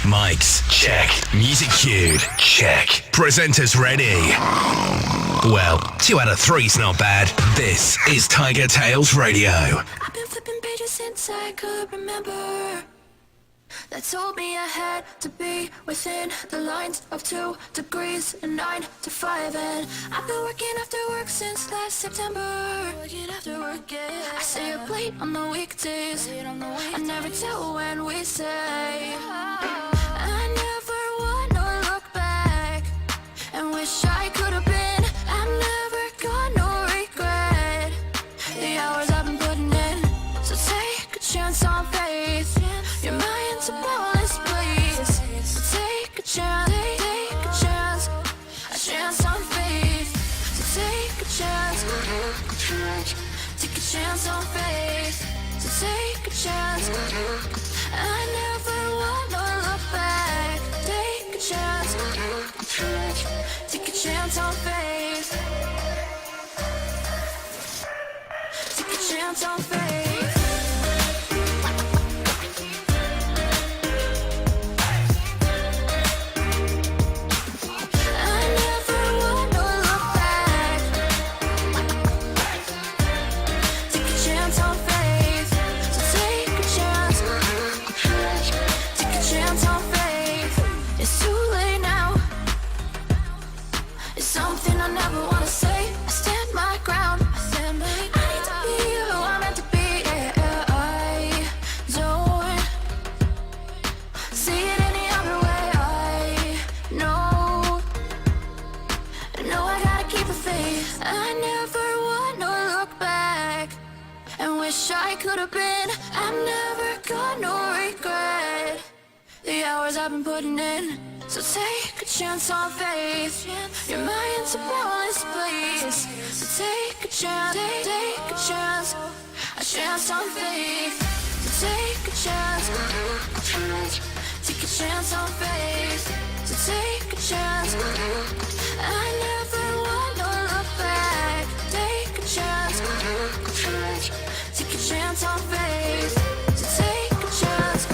Mics, check. Music cued, check. Presenters ready. Well, 2 out of 3's not bad. This is TigerTails Radio. I've been flipping pages since I could remember. That told me I had to be within the lines of 2 degrees and 9 to 5. And I've been working after work since last September. Working after work, yeah. I stay up late on the weekdays. I never tell when we say. I never wanna look back and wish I could have been. I'm never gonna regret the hours I've been putting in. So take a chance on faith. Your mind's a bonus, please. So take a chance, a chance on faith. So take a chance on faith. So take a chance. I never wanna look back. Take a chance on faith. Take a chance on faith. I could have been. I'm never gonna regret the hours I've been putting in. So take a chance on faith. Your mind's a bonus, please. So take a chance, a chance on faith. So take a chance on faith. So take a chance. I never wanna look back. Take a chance. Take a chance on faith. So take a chance.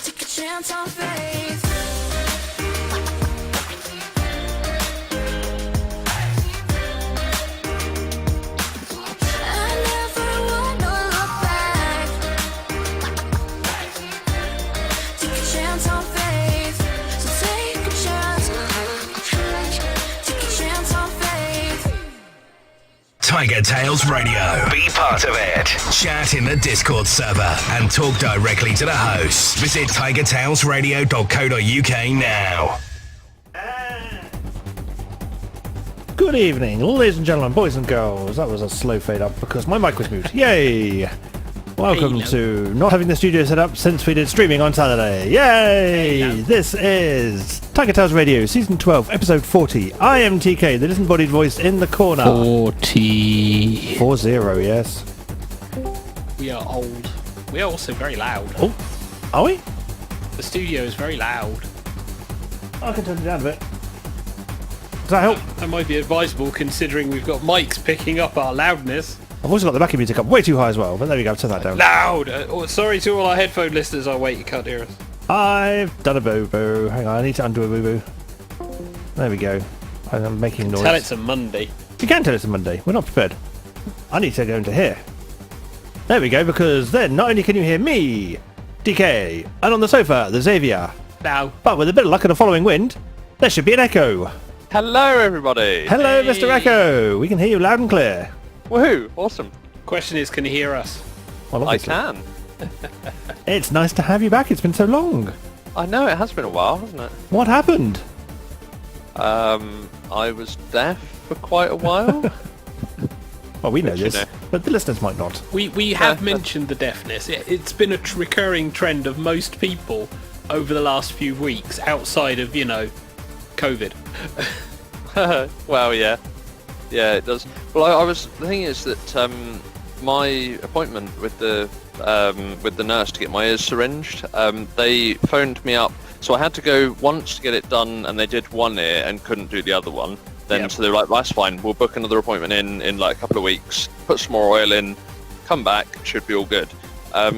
Take a chance on faith. I never wanna look back. Take a chance on faith. So take a chance. Take a chance on faith. TigerTails Radio. Be part of it. Chat in the Discord server and talk directly to the hosts. Visit tigertailsradio.co.uk now. Good evening, ladies and gentlemen, boys and girls. That was a slow fade up because my mic was mute. Yay! Welcome to not having the studio set up since we did streaming on Saturday. Yay! Hello. This is TigerTails Radio, Season 12, Episode 40. I am TK, the disembodied voice in the corner. 40. 40, yes. We are old. We are also very loud. Oh, are we? The studio is very loud. I can turn it down a bit. Does that help? That might be advisable considering we've got mics picking up our loudness. I've also got the backing music up way too high as well, but there we go, turn that down. Loud! Sorry to all our headphone listeners. Oh wait, you can't hear us. I've done a boo-boo. Hang on, I need to undo a boo-boo. There we go. I'm making noise. Tell it's a Monday. You can tell it's a Monday. We're not prepared. I need to go into here. There we go, because then not only can you hear me, DK, and on the sofa, the Xavier, Now. but with a bit of luck and a following wind, there should be an echo. Hello, everybody. Hello, Hey. Mr. Echo. We can hear you loud and clear. Woohoo! Awesome. Question is, can you hear us? Well, I obviously. can. It's nice to have you back. It's been so long. I know it has been a while, hasn't it? What happened? I was deaf for quite a while. Well, we know Which you this, know. but the listeners might not. We have mentioned the deafness. It's been a recurring trend of most people over the last few weeks, outside of, COVID. Well, yeah, it does. Well, the thing is that my appointment with the nurse to get my ears syringed, they phoned me up, so I had to go once to get it done, and they did one ear and couldn't do the other one. Then Yep. so they were like, that's fine, we'll book another appointment in like a couple of weeks, put some more oil in, come back, should be all good.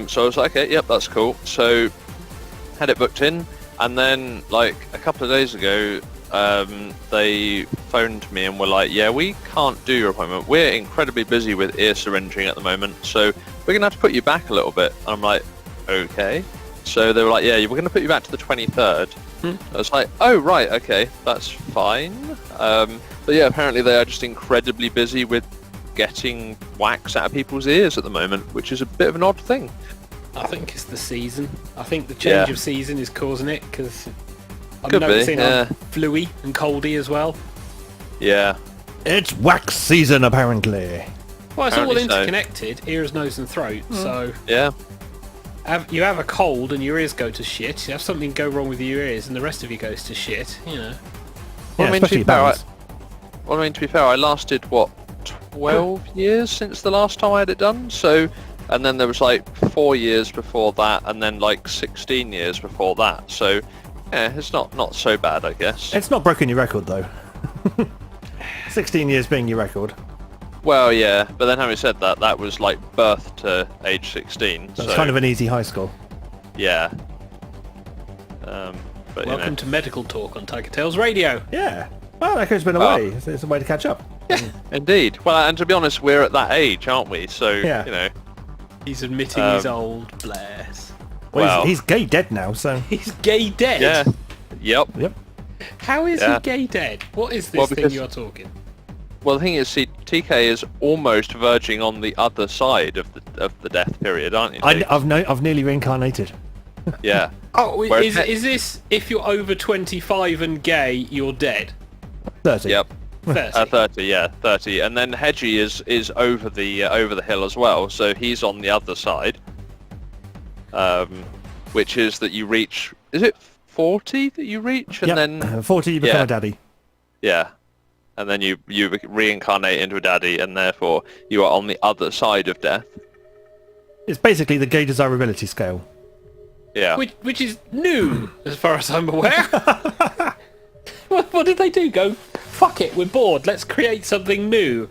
So I was like, okay, yep, that's cool. So had it booked in, and then like a couple of days ago, they phoned me and were like, yeah, we can't do your appointment. We're incredibly busy with ear syringing at the moment, so we're going to have to put you back a little bit. And I'm like, okay. So they were like, yeah, we're going to put you back to the 23rd. I was like, oh, right, okay, that's fine. But yeah, apparently they are just incredibly busy with getting wax out of people's ears at the moment, which is a bit of an odd thing. I think it's the season. I think the change of season is causing it, because I'm Could be, noticing yeah. I'm fluey and coldy as well. Yeah. It's wax season, apparently. Well, it's all Apparently so. interconnected, ears, nose and throat, so Yeah. you have a cold and your ears go to shit, you have something go wrong with your ears and the rest of you goes to shit, you know. Well, Yeah, I mean, to especially be fair, bands. to be fair, I lasted, 12 years since the last time I had it done, so... And then there was like 4 years before that, and then like 16 years before that, so... Yeah, it's not so bad, I guess. It's not broken your record, though. 16 years being your record. Well, yeah, but then having said that, that was like birth to age 16. That's so, kind of an easy high score. yeah. But Welcome to Medical Talk on TigerTails Radio. Yeah. Well, Echo's been Oh. away. It's a way to catch up. indeed. Well, and to be honest, we're at that age, aren't we? So Yeah. you know, He's admitting he's old, bless. Well, Well. he's gay dead now, so... He's gay dead? yeah, yep. Yep. How is Yeah. he gay dead? What is this Well, thing because- you are talking? Well, the thing is, see, TK is almost verging on the other side of the death period, aren't you? Jake? I've nearly reincarnated. Yeah. Oh, Whereas is this, if you're over 25 and gay, you're dead? 30. Yep. 30. 30, yeah, 30, and then Hedgie is over the hill as well, so he's on the other side. Which is that you reach, is it 40 that you reach, and Yep. then 40, you become yeah. a daddy. yeah, and then you reincarnate into a daddy, and therefore you are on the other side of death. It's basically the gay desirability scale. Yeah. Which is new, as far as I'm aware. What did they do? Go, fuck it, we're bored, let's create something new.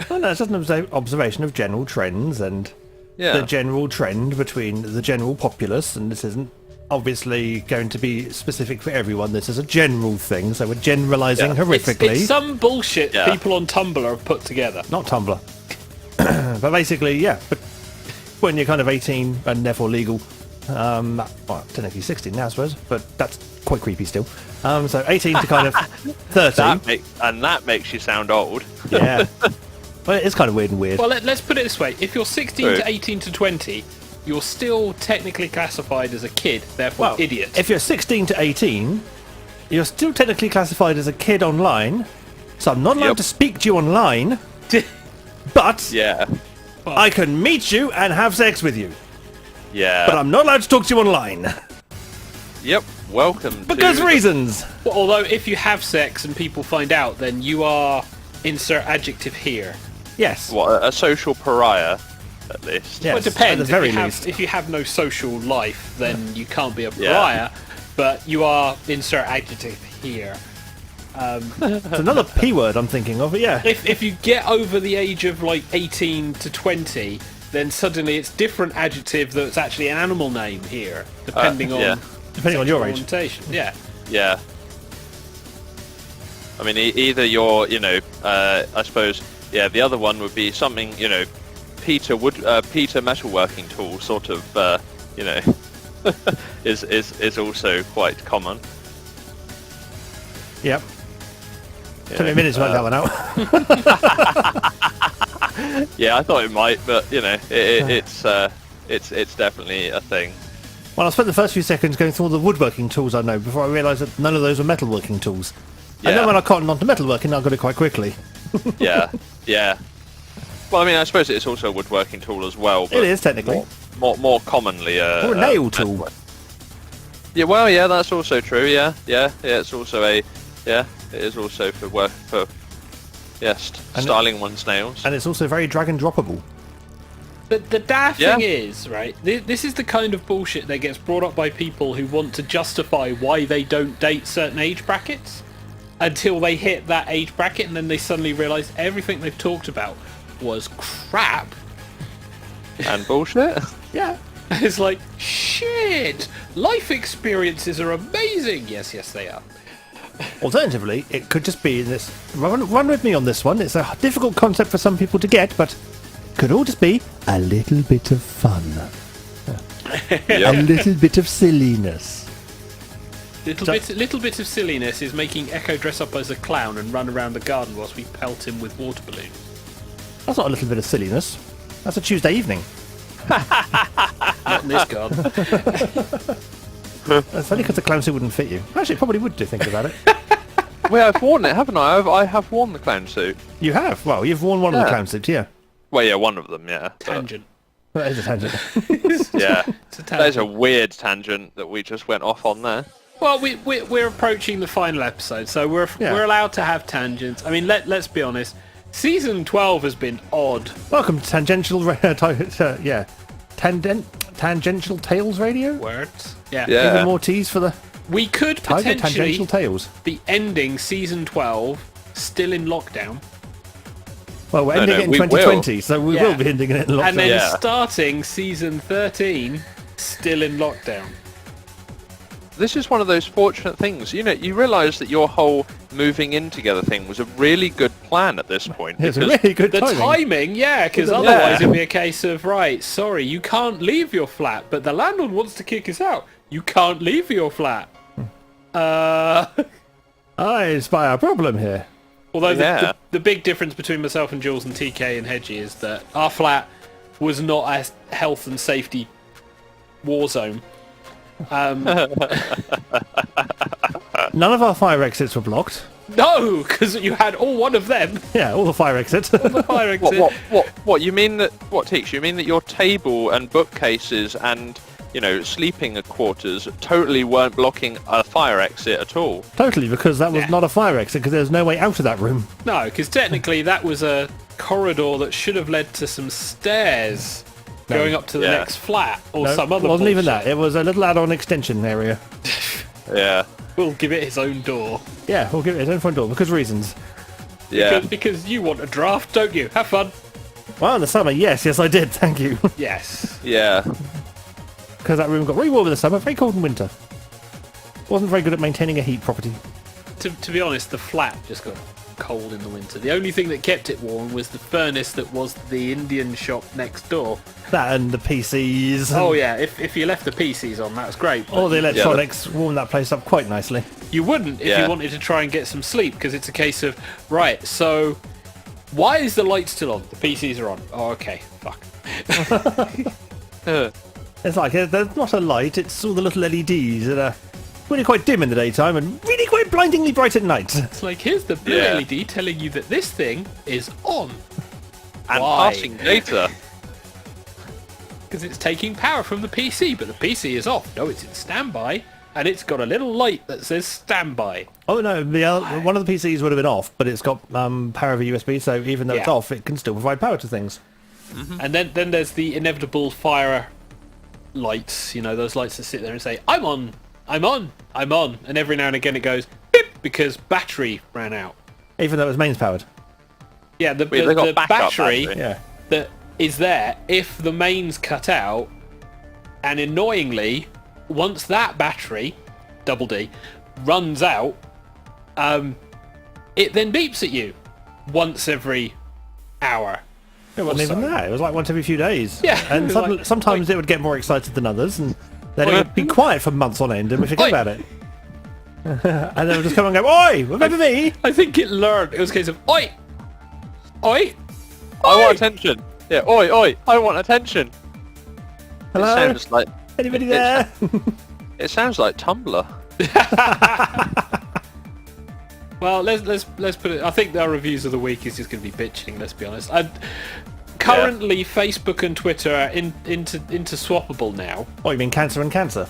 Well, no, it's just an observation of general trends and Yeah. the general trend between the general populace, and this isn't obviously going to be specific for everyone. This is a general thing, so we're generalising Yeah. horrifically. It's some bullshit Yeah. people on Tumblr have put together. Not Tumblr. But basically, yeah. But when you're kind of 18 and therefore legal, well, technically 16 now, I suppose, but that's quite creepy still. So 18 to kind of 30. That makes you sound old. Yeah. Well, it is kind of weird and weird. Well, let's put it this way. If you're 16 True. to 18 to 20, you're still technically classified as a kid, therefore Well, idiot. If you're 16 to 18, you're still technically classified as a kid online, so I'm not allowed Yep. to speak to you online, but Yeah. I can meet you and have sex with you. Yeah. But I'm not allowed to talk to you online. Yep. Welcome. Because to reasons. Well, although if you have sex and people find out, then you are, insert adjective here. Yes. What, a social pariah, at least. Yes, Well, it depends. at the very if, you least. have, if you have no social life, then you can't be a Yeah. pariah, but you are, insert adjective here. It's another P word I'm thinking of, but yeah. If you get over the age of like 18 to 20, then suddenly it's different adjective that's actually an animal name here, depending yeah. on Depending on your sexual age. orientation. Yeah. Yeah. I mean, either you're, I suppose, yeah, the other one would be something, Peter metalworking tool sort of, is also quite common. Yep. you 20 know. minutes to work that one out. Yeah, I thought it might, but it's definitely a thing. Well, I spent the first few seconds going through all the woodworking tools I know before I realised that none of those were metalworking tools. And then Yeah. when I cottoned onto metalworking, I got it quite quickly. Yeah, yeah. Well, I mean, I suppose it's also a woodworking tool as well. But It is, technically. more commonly. Or a nail tool. Yeah, well, yeah, that's also true. Yeah. It's also it is also for work for, styling one's nails. And it's also very drag and droppable. But the daft Yeah. thing is, right, this is the kind of bullshit that gets brought up by people who want to justify why they don't date certain age brackets until they hit that age bracket, and then they suddenly realise everything they've talked about was crap. And bullshit. Yeah. It's like, shit! Life experiences are amazing! Yes, they are. Alternatively, it could just be this. Run with me on this one. It's a difficult concept for some people to get, but could all just be a little bit of fun. A little bit of silliness. Little bit of silliness is making Echo dress up as a clown and run around the garden whilst we pelt him with water balloons. That's not a little bit of silliness. That's a Tuesday evening. Not in this garden. That's only because the clown suit wouldn't fit you. Actually, it probably would do, think about it. Well, I've worn it, haven't I? I have worn the clown suit. You have? Well, you've worn one of the Yeah. clown suits, yeah. Well, yeah, one of them, yeah. but- Tangent. That is a tangent. Yeah. It's a That is a tangent. weird tangent that we just went off on there. Well, we're approaching the final episode, so we're allowed to have tangents. I mean, let's be honest. Season 12 has been odd. Welcome to Tangential Tales Radio. Words. Yeah. Yeah. Even more teas for the We could Tiger potentially Tangential Tales. be ending season 12 still in lockdown, Well, we're No, ending no, it in we 2020, so we Yeah. will be ending it in lockdown. and then Yeah. starting season 13 still in lockdown. This is one of those fortunate things. You know, you realise that your whole moving in together thing was a really good plan at this point. It's a because- really good The timing. timing, yeah, because Yeah. otherwise it'd be a case of, right, sorry, you can't leave your flat, but the landlord wants to kick us out. You can't leave your flat. I spy a problem here. Although Yeah. the big difference between myself and Jules and TK and Hedgie is that our flat was not a health and safety war zone. None of our fire exits were blocked. No, because you had all one of them. Yeah, all the fire exits. The fire exit. What? You mean that? What, Teach? You mean that your table and bookcases and sleeping quarters totally weren't blocking a fire exit at all? Totally, because that was Yeah. not a fire exit, because there's no way out of that room. No, because technically that was a corridor that should have led to some stairs going up to the Yeah. next flat or No, some other it wasn't even bullshit. that. It was a little add-on extension area. Yeah. We'll give it its own door. Yeah, we'll give it its own front door, because reasons. Yeah. Because you want a draft, don't you? Have fun. Well, in the summer, yes, I did, thank you. Yes. Yeah. Because that room got very warm in the summer, very cold in winter. Wasn't very good at maintaining a heat property. To be honest, the flat just got cold in the winter. The only thing that kept it warm was the furnace that was the Indian shop next door. That and the PCs. Oh yeah, if you left the PCs on, that was great. but All the electronics warmed that place up quite nicely. You wouldn't if Yeah. you wanted to try and get some sleep, because it's a case of, right, so why is the light still on? The PCs are on. Oh, okay, fuck. It's like there's not a light, it's all the little LEDs that are really quite dim in the daytime and really quite blindingly bright at night. It's like, here's the blue Yeah. LED telling you that this thing is on. And Why? passing data. Because it's taking power from the PC, but the PC is off. No, it's in standby, and it's got a little light that says standby. Oh no, one of the PCs would have been off, but it's got power over USB, so even though it's Yeah. off, it can still provide power to things. And then there's the inevitable fire lights, those lights that sit there and say, I'm on, I'm on, I'm on. And every now and again it goes, beep, because battery ran out. Even though it was mains powered. Yeah, the Wait, they got backup battery battery. Yeah. that is there, if the mains cut out, and annoyingly, once that battery, double D, runs out, it then beeps at you once every hour. It wasn't even so. that. It was like once every few days. Yeah, And it was suddenly, like, sometimes oi. it would get more excited than others, and then it Oi. would be quiet for months on end, and we forget Oi. about it. And then it would just come and go, Oi! Remember me? I think it learned. It was a case of, oi! Oi! I want attention. Yeah. Oi, oi. I want attention. Hello? It sounds like. Anybody it- there? It sounds like Tumblr. Well, let's put it. I think our reviews of the week is just going to be bitching. Let's be honest. Currently, Facebook and Twitter are into swappable now. Oh, you mean cancer and cancer?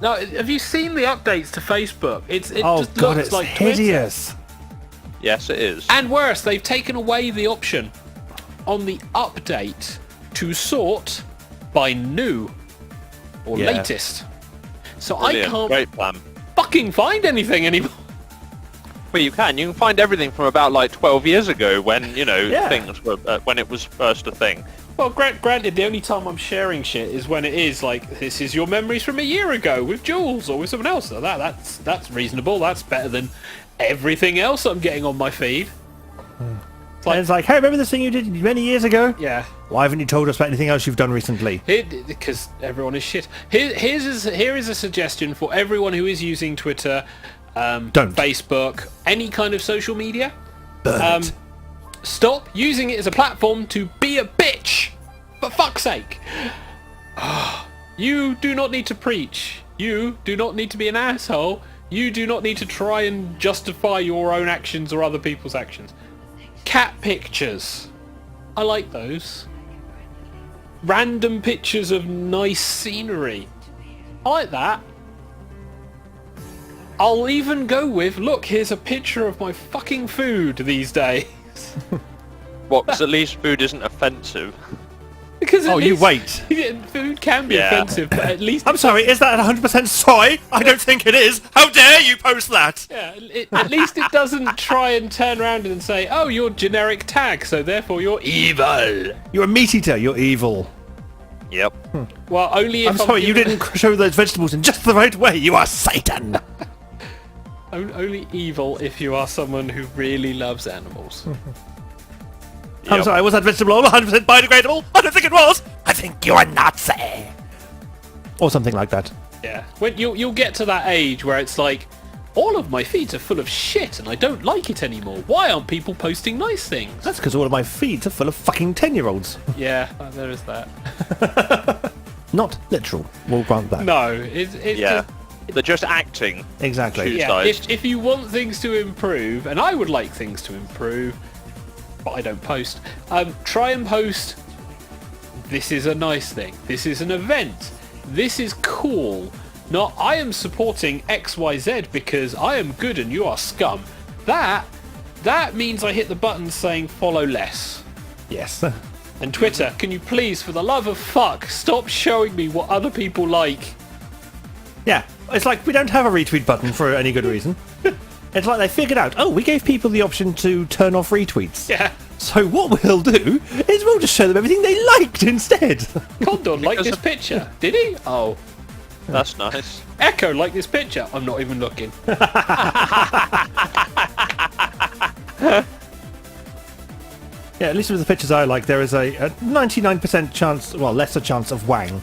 Now, have you seen the updates to Facebook? It Oh just god, looks it's like Twitter. hideous. Yes, it is. And worse, they've taken away the option on the update to sort by new or Yeah. latest. So Brilliant. I can't Great plan. fucking find anything anymore. Well, you can. You can find everything from about like 12 years ago when Yeah. things were when it was first a thing. Well, granted, the only time I'm sharing shit is when it is like, this is your memories from a year ago with Jules or with someone else. So that's reasonable. That's better than everything else I'm getting on my feed. It's like, hey, remember this thing you did many years ago? Yeah. Why haven't you told us about anything else you've done recently? Because everyone is shit. Here is a suggestion for everyone who is using Twitter, Don't. Facebook, any kind of social media. Burn it. Stop using it as a platform to be a bitch. For fuck's sake. You do not need to preach. You do not need to be an asshole. You do not need to try and justify your own actions or other people's actions. Cat pictures. I like those. Random pictures of nice scenery. I like that. I'll even go with, look, here's a picture of my fucking food these days. What? Because at least food isn't offensive. Because at You least- wait. Yeah, food can be offensive, but at least I'm sorry, is that 100% soy? I don't think it is. How dare you post that? yeah, at least it doesn't try and turn around and say, oh, you're generic tag, so therefore you're evil. You're a meat eater. You're evil. Yep. Well, only if I'm sorry, you didn't show those vegetables in just the right way. You are Satan. Only evil if you are someone who really loves animals. I'm Yep. sorry, was that vegetable 100% biodegradable? I don't think it was. I think you're a Nazi. Or something like that. Yeah. When you'll get to that age where it's like, all of my feeds are full of shit and I don't like it anymore. Why aren't people posting nice things? That's because all of my feeds are full of fucking 10-year-olds. Yeah, there is that. Not literal. We'll grant that. No, it's Yeah. just... They're just acting. Exactly. Choose Yeah, sides. if you want things to improve, and I would like things to improve, but I don't post, try and post, this is a nice thing, this is an event, this is cool, not I am supporting XYZ because I am good and you are scum. That means I hit the button saying follow less. Yes. And Twitter, can you please, for the love of fuck, stop showing me what other people like? Yeah. It's like we don't have a retweet button for any good reason. It's like they figured out, oh, we gave people the option to turn off retweets. Yeah. So what we'll do is we'll just show them everything they liked instead. Condon liked Because this of- picture. Did he? Oh. That's nice. Echo liked this picture. I'm not even looking. Yeah, at least with the pictures I like, there is a 99% chance, well, lesser chance of Wang.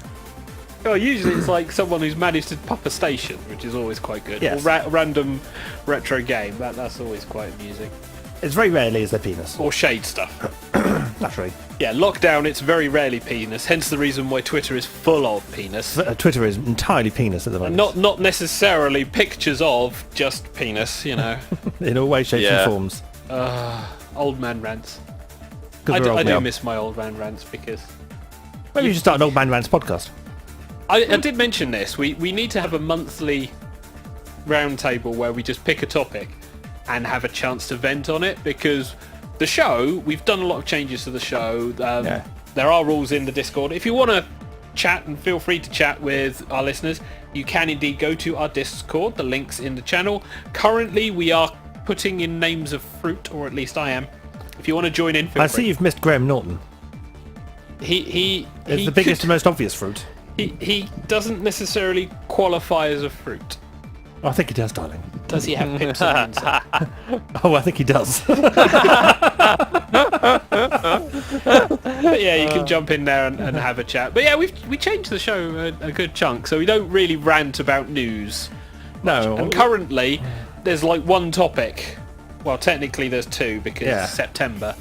Well, usually it's like someone who's managed to pop a station, which is always quite good. Yes. Or random retro game. That's always quite amusing. It's very rarely is their penis. Or shade stuff. Naturally. Yeah, lockdown, it's very rarely penis. Hence the reason why Twitter is full of penis. Twitter is entirely penis at the moment. Not necessarily pictures of, just penis, you know. In all ways, shapes Yeah. and forms. Old man rants. 'Cause I we're do, old I now. do miss my old man rants because... Maybe you should start an Old Man Rants podcast. I did mention this. We need to have a monthly roundtable where we just pick a topic and have a chance to vent on it, because the show, we've done a lot of changes to the show. Yeah. There are rules in the Discord. If you want to chat, and feel free to chat with our listeners, you can indeed go to our Discord. The link's in the channel. Currently, we are putting in names of fruit, or at least I am. If you want to join in, feel I free. see you've missed Graham Norton. He It's the biggest and most obvious fruit. he doesn't necessarily qualify as a fruit. Oh, I think he does, darling. Does he have pips on the inside? Oh, I think he does. But yeah, you can jump in there and have a chat. But yeah, we changed the show a good chunk, so we don't really rant about news. No. And currently, there's like one topic. Well, technically there's two because Yeah. September.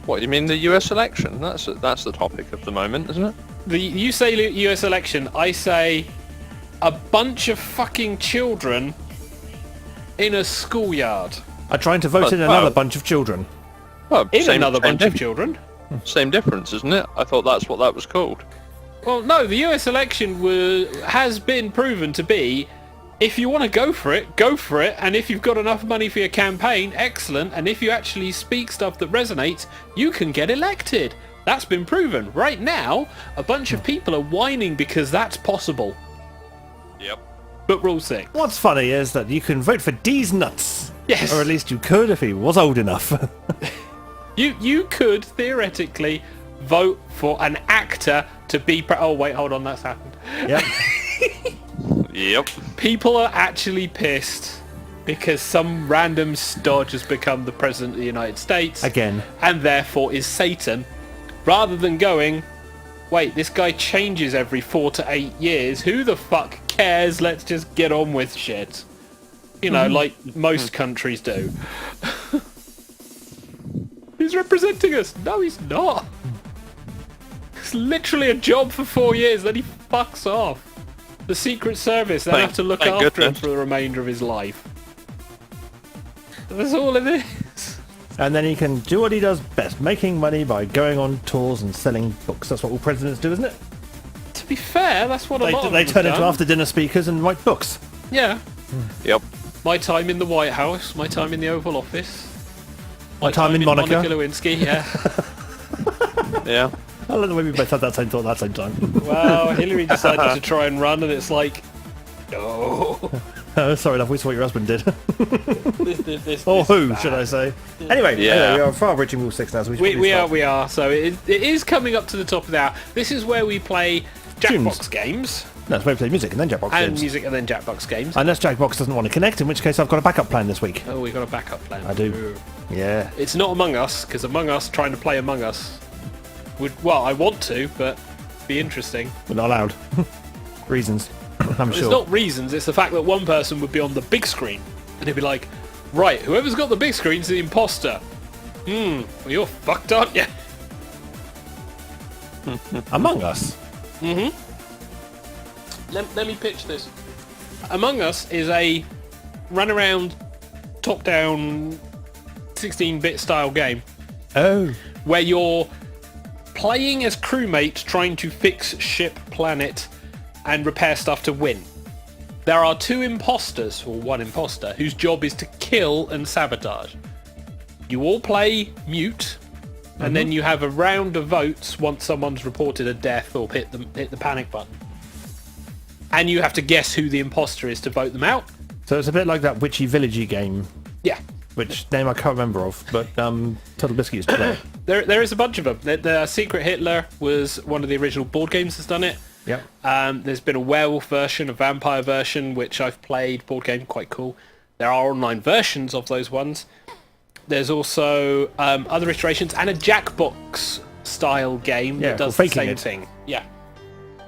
What, you mean the US election? That's the topic of the moment, isn't it? You say US election, I say a bunch of fucking children in a schoolyard. are trying to vote in Well, another bunch of children. Well, In another bunch of difference. children. Same difference, isn't it? I thought that's what that was called. Well, no, the US election has been proven to be, if you want to go for it, and if you've got enough money for your campaign, excellent, and if you actually speak stuff that resonates, you can get elected. That's been proven. Right now, a bunch of people are whining because that's possible. Yep. But rule 6. What's funny is that you can vote for D's nuts. Yes. Or at least you could if he was old enough. You could, theoretically, vote for an actor to be... oh, wait, hold on, that's happened. Yep. Yep. People are actually pissed because some random stodge has become the President of the United States. Again. And therefore is Satan. Rather than going, wait, this guy changes every 4 to 8 years. Who the fuck cares? Let's just get on with shit. You know, like most countries do. He's representing us. No, he's not. It's literally a job for 4 years, then he fucks off. The Secret Service then have to look thank after him goodness. for the remainder of his life. That's all it is. And then he can do what he does best, making money by going on tours and selling books. That's what all presidents do, isn't it? To be fair, that's what a lot of They them turn have into done. after-dinner speakers and write books. Yeah. Yep. My time in the White House, my time in the Oval Office. My time in Monaco. Monica Lewinsky, yeah. Yeah. I love the way we both had that same thought at that same time. Well, Hillary decided to try and run, and it's like, no. Oh, sorry, love, we saw what your husband did. This Or is who, bad. should I say. Anyway, Yeah. we are far reaching Rule 6 now, so we should We probably are. start. So it is coming up to the top of the hour. This is where we play Jackbox Tunes. games. No, it's where we play music and then Jackbox And games. music and then Jackbox games. Unless Jackbox doesn't want to connect, in which case I've got a backup plan this week. Oh, we got a backup plan. I do. Yeah. It's not Among Us, because Among Us, trying to play Among Us, well, I want to, but it'd be interesting. We're not allowed. Reasons. I'm It's sure. not reasons, it's the fact that one person would be on the big screen, and he'd be like, right, whoever's got the big screen's the imposter. Well, you're fucked, aren't you? Among Us. Let me pitch this. Among Us is a run-around, top-down, 16-bit style game Oh. where you're playing as crewmates trying to fix ship, planet, and repair stuff to win. There are 2 imposters, or 1 imposter, whose job is to kill and sabotage. You all play mute, and then you have a round of votes once someone's reported a death or hit the panic button. And you have to guess who the imposter is to vote them out. So it's a bit like that witchy villagey game, Yeah. which name I can't remember of, but Total Biscuit used to play. There is a bunch of them. The Secret Hitler was one of the original board games that's done it. Yep. There's been a werewolf version, a vampire version, which I've played, board game, quite cool. There are online versions of those ones. There's also other iterations and a Jackbox style game Yeah, that does called the Faking same It. thing. Yeah.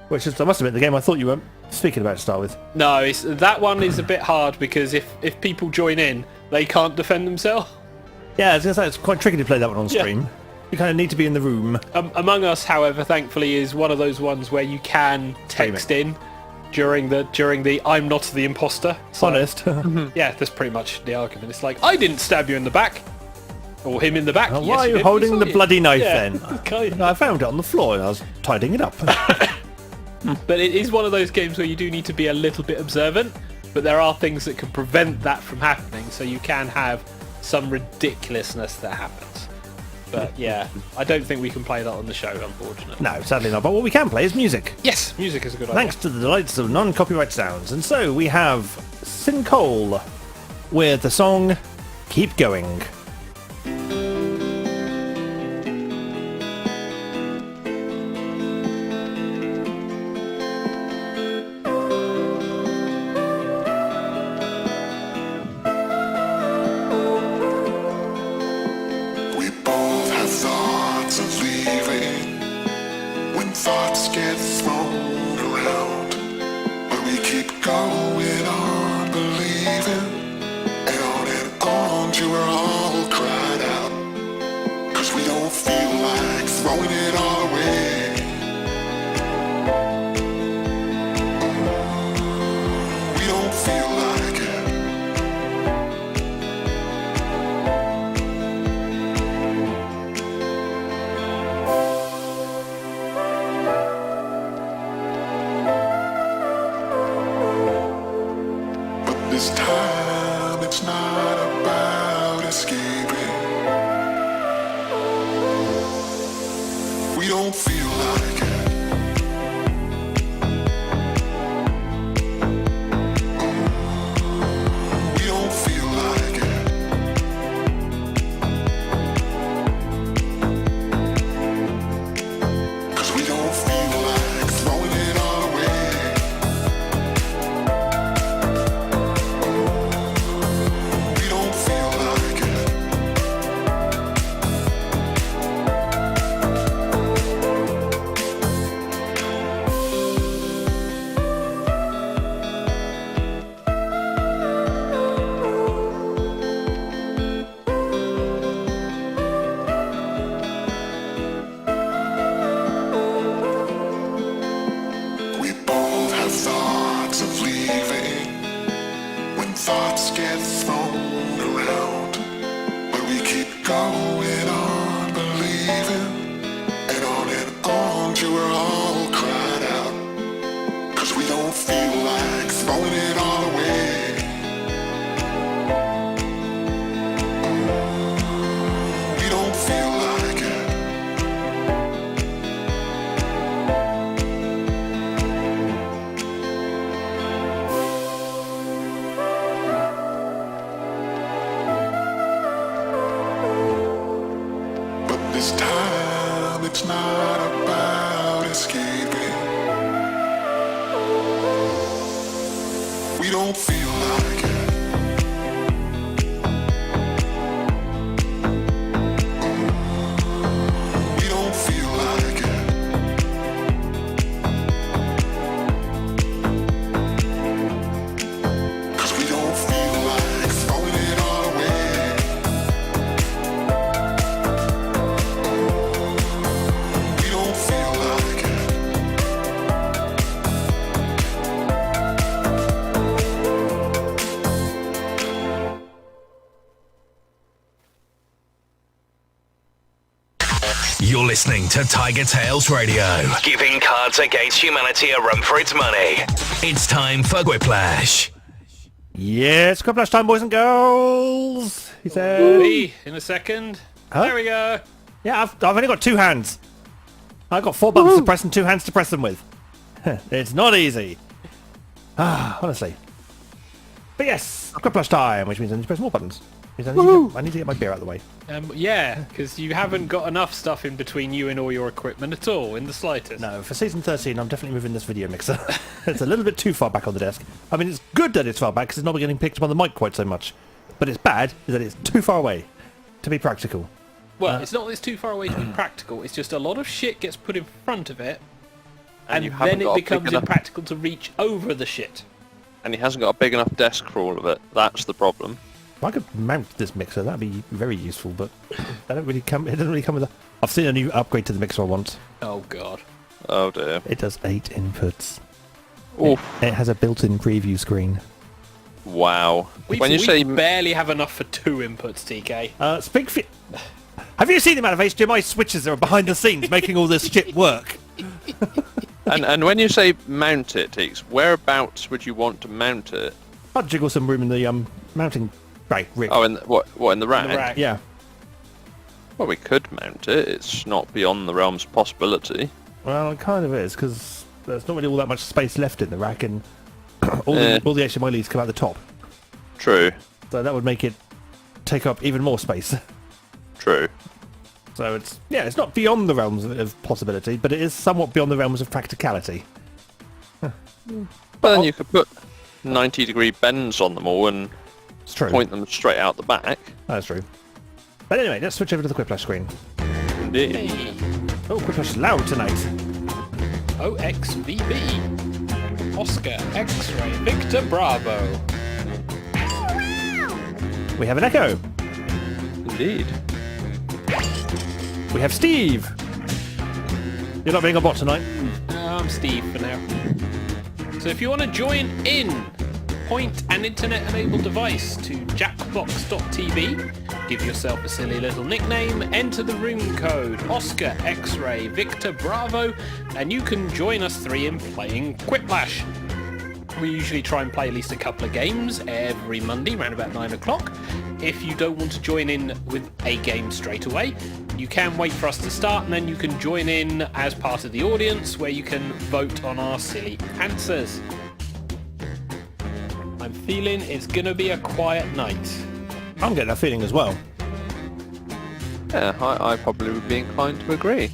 Which is, I must admit, the game I thought you were speaking about to start with. No, that one is a bit hard because if people join in, they can't defend themselves. Yeah, I was going to say, it's quite tricky to play that one on Yeah. stream. You kind of need to be in the room. Among Us, however, thankfully, is one of those ones where you can text in during the I'm not the imposter. So, Honest. yeah, that's pretty much the argument. It's like, I didn't stab you in the back. Or him in the back. Why Yes, are you you did. holding We the saw you. bloody knife Yeah, then? kind I found it on the floor and I was tidying it up. But it is one of those games where you do need to be a little bit observant, but there are things that can prevent that from happening, so you can have some ridiculousness that happens. But yeah, I don't think we can play that on the show, unfortunately. No, sadly not. But what we can play is music. Yes, music is a good Thanks to the delights of non-copyright sounds. And so we have Sin Cole with the song Keep Going. We both have thoughts of leaving when thoughts get thrown around. But we keep going on believing and on till we're all cried out. 'Cause we don't feel like throwing it all away. We don't feel like it. But this time it's not about escaping. We don't feel like it. We don't feel like it. thoughts get thrown around, but we keep going on believing, and on till we're all cried out, 'cause we don't feel like throwing it all away. We don't feel like it. But this time it's not about escaping. We don't feel like it. We don't feel like it. 'Cause we don't feel like throwing it all away. We don't feel like it. You're listening to TigerTails Radio, giving Cards Against Humanity a run for its money. It's time for Whiplash. Yeah, it's Whiplash time, boys and girls. He said. Me in a second. Huh? There we go. Yeah, I've only got 2 hands. I've got 4 buttons to press and 2 hands to press them with. It's not easy. Honestly. But yes, Whiplash time, which means I need to press more buttons. I need to get my beer out of the way. Yeah, because you haven't got enough stuff in between you and all your equipment at all, in the slightest. No, for season 13, I'm definitely moving this video mixer. It's a little bit too far back on the desk. I mean, it's good that it's far back because it's not getting picked up on the mic quite so much. But it's bad is that it's too far away to be practical. Well, it's not that it's too far away to be practical. It's just a lot of shit gets put in front of it, and you haven't then got it a big becomes enough- impractical to reach over the shit. And he hasn't got a big enough desk for all of it. That's the problem. If I could mount this mixer, that'd be very useful, but they don't really come. It doesn't really come with a. I've seen a new upgrade to the mixer once. Oh god. Oh dear. It does 8 inputs. Oof. It has a built-in preview screen. Wow. When you we say barely have enough for 2 inputs, TK. Speak for. Have you seen the amount of HDMI switches that are behind the scenes making all this shit work? and when you say mount it, Teeks, whereabouts would you want to mount it? I'd jiggle some room in the mounting rig. Oh, in the, what in the rack? The rack. Yeah. Well, we could mount it. It's not beyond the realms of possibility. Well, it kind of is, because there's not really all that much space left in the rack, and all the HDMI leads come out the top. True. So that would make it take up even more space. True. So it's not beyond the realms of possibility, but it is somewhat beyond the realms of practicality. But then you could put 90-degree bends on them all and It's true. point them straight out the back. That's true. But anyway, let's switch over to the Quiplash screen. Indeed. Hey. Oh, Quiplash is loud tonight. OXVB. Oscar X-Ray Victor Bravo. We have an Echo. Indeed. We have Steve. You're not being a bot tonight. I'm Steve for now. So if you want to join in, point an internet-enabled device to jackbox.tv, give yourself a silly little nickname, enter the room code Oscar X-Ray Victor Bravo, and you can join us 3 in playing Quiplash. We usually try and play at least a couple of games every Monday around about 9 o'clock. If you don't want to join in with a game straight away, you can wait for us to start and then you can join in as part of the audience where you can vote on our silly answers. I'm feeling it's going to be a quiet night. I'm getting that feeling as well. Yeah, I probably would be inclined to agree.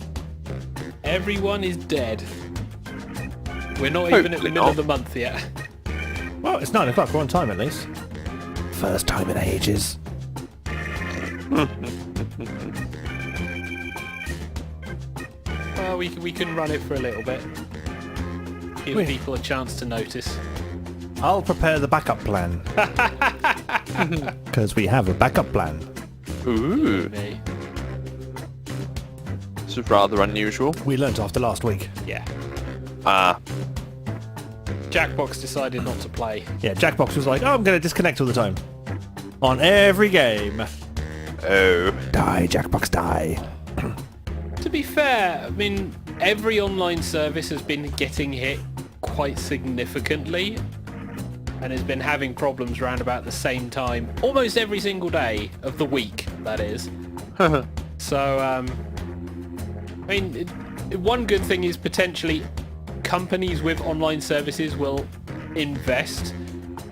Everyone is dead. We're not even at the Hopefully middle of not. the month yet. Well, it's 9 o'clock. We're on time at least. First time in ages. Well, we can run it for a little bit. Give Wait. people a chance to notice. I'll prepare the backup plan. Because we have a backup plan. Ooh, Me. this is rather unusual. We learnt after last week. Yeah. Ah, Jackbox decided not to play. Yeah, Jackbox was like, oh, I'm going to disconnect all the time. On every game. Oh. Die, Jackbox, die. To be fair, I mean, every online service has been getting hit quite significantly and has been having problems around about the same time, almost every single day of the week, that is. So, I mean, one good thing is potentially companies with online services will invest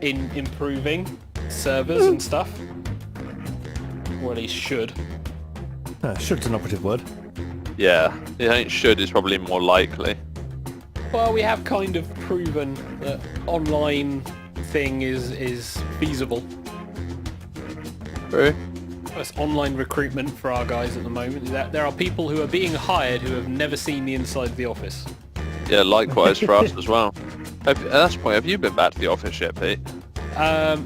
in improving servers and stuff. Or at least should. Should's an operative word. Yeah, I think should is probably more likely. Well, we have kind of proven that online thing is feasible. True. It's online recruitment for our guys at the moment. There are people who are being hired who have never seen the inside of the office. Yeah, likewise for us as well. At that point, have you been back to the office yet, Pete?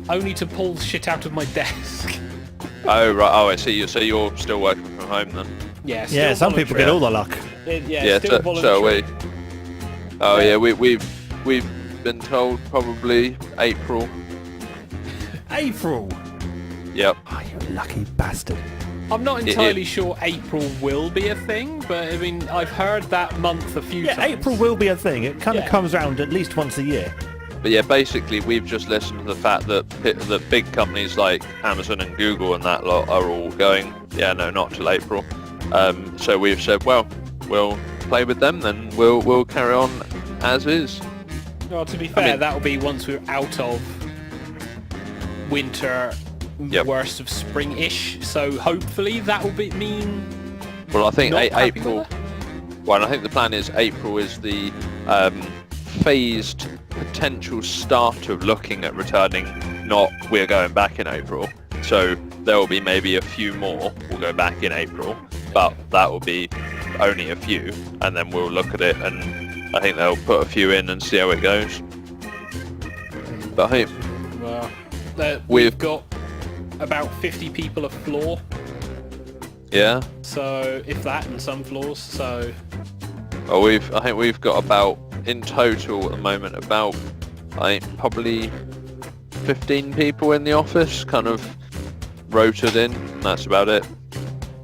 Only to pull shit out of my desk. Oh, right. Oh, I see. So you're still working from home then? Yeah, Yeah, some people get all the luck. Yeah, still so are voluntary. we. Oh, yeah, we've been told probably April. April! Yep. Oh, you lucky bastard. I'm not entirely sure April will be a thing, but I mean, I've heard that month a few Yeah, times. April will be a thing. It kind of Yeah. comes round at least once a year. But yeah, basically, we've just listened to the fact that that big companies like Amazon and Google and that lot are all going, yeah, no, not till April. So we've said, well, we'll play with them, then we'll carry on as is. Well, to be fair, mean- that'll be once we're out of winter, Yep. worst of spring-ish. So hopefully that will mean Well, I think not happy April. weather. Well, I think the plan is April is the phased potential start of looking at returning. Not we're going back in April. So there will be maybe a few more will go back in April, but that will be only a few, and then we'll look at it, and I think they'll put a few in and see how it goes. But I think Well, We've- we've got about 50 people a floor, yeah. so if that, and some floors, so Well, I think we've got about in total at the moment about I think probably 15 people in the office, kind of rotated in. And that's about it.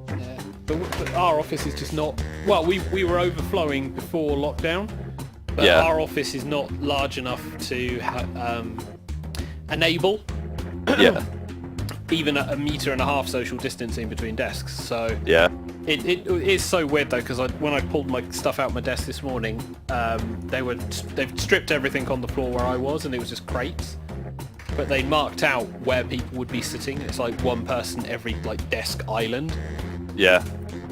yeah. But our office is just not. Well, we were overflowing before lockdown, but Yeah. our office is not large enough to enable Yeah, even a metre and a half social distancing between desks. So yeah, it is so weird though, because when I pulled my stuff out my desk this morning, they've stripped everything on the floor where I was, and it was just crates. But they marked out where people would be sitting. It's like one person every like desk island, yeah,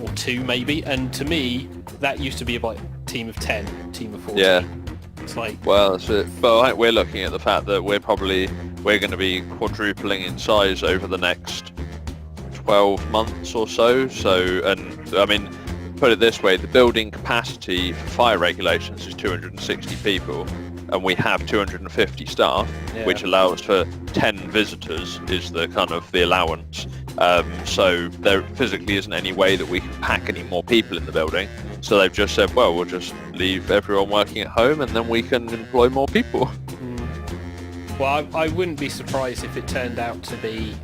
or two maybe. And to me, that used to be about team of 10, team of 14. yeah. It's like, Well, that's it. But I think we're looking at the fact that we're going to be quadrupling in size over the next 12 months or so. So, and I mean, put it this way, the building capacity for fire regulations is 260 people, and we have 250 staff, Yeah. which allows for 10 visitors is the kind of the allowance. So there physically isn't any way that we can pack any more people in the building. So they've just said, well, we'll just leave everyone working at home, and then we can employ more people. well, I wouldn't be surprised if it turned out to be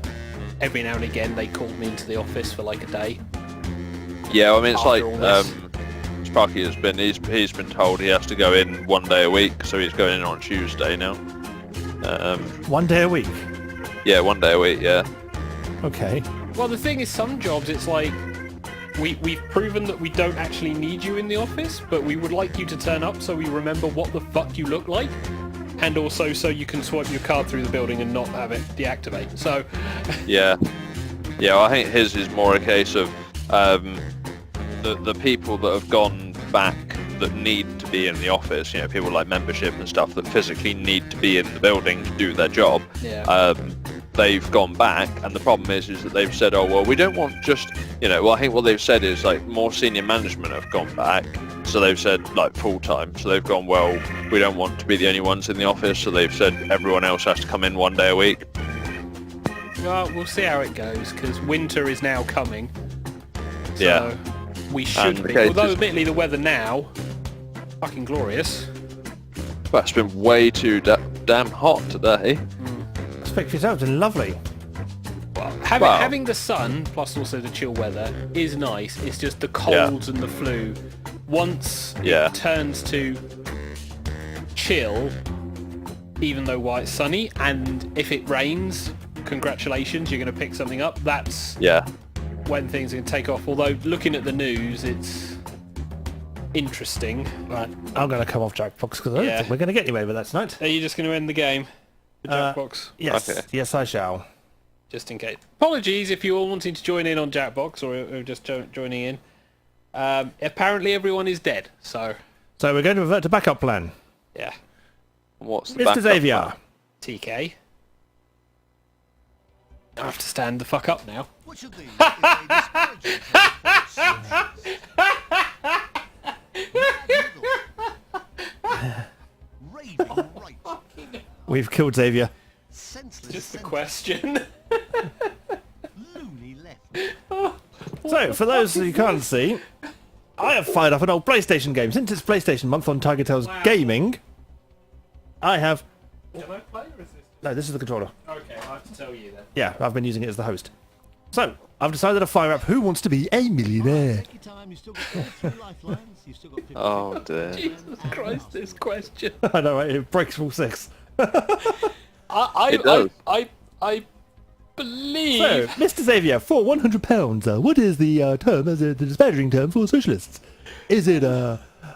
every now and again they called me into the office for like a day. Yeah, I mean, it's After like all this. Sparky has been. He's been told he has to go in one day a week, so he's going in on Tuesday now. 1 day a week. Yeah, 1 day a week. Yeah, Okay. Well, the thing is, some jobs it's like we've proven that we don't actually need you in the office, but we would like you to turn up so we remember what the fuck you look like, and also so you can swipe your card through the building and not have it deactivate. So yeah, yeah. Well, I think his is more a case of the people that have gone back that need to be in the office. You know, people like membership and stuff that physically need to be in the building to do their job. yeah. They've gone back, and the problem is that they've said, oh well, we don't want just, you know, well, I think what they've said is like more senior management have gone back, so they've said like full time, so they've gone, well, we don't want to be the only ones in the office, so they've said everyone else has to come in 1 day a week. Well, we'll see how it goes, because winter is now coming. So Yeah. we should And be. okay, Although just- admittedly the weather now, fucking glorious. Well, it's been way too damn hot today. Speak for yourself, it's lovely. Well, Wow. having the sun plus also the chill weather is nice. It's just the colds and the flu. Once Yeah. it turns to chill, even though while it's sunny, and if it rains, congratulations, you're going to pick something up. That's Yeah. when things are going to take off. Although looking at the news, it's interesting. Right, I'm going to come off Jackbox because I don't Yeah. think we're going to get anywhere with that tonight. Are you just going to end the game? The Jackbox? Yes, Okay. yes I shall. Just in case. Apologies if you're all wanting to join in on Jackbox or just joining in. Apparently everyone is dead, so So we're going to revert to backup plan. yeah. What's the Mr. backup Xavier. plan? TK. I have to stand the fuck up now. Which of these is a discouraging Raving right, We've killed Xavier. senseless Just the centre, question. loony left. So, for those who can't see, I have fired up an old PlayStation game. Since it's PlayStation month on TigerTails Gaming, I have... Can I play or is this? No, this is the controller. Okay, I have to tell you then. Yeah, I've been using it as the host. So, I've decided to fire up Who Wants to Be a Millionaire? Take your time, you've still got all 3 lifelines. You've still got 50 Oh dear. Jesus Christ, this question. I know, right? It breaks rule 6. It does. I believe... So, Mr. Xavier, for £100, what is the term as the disparaging term for socialists? Is it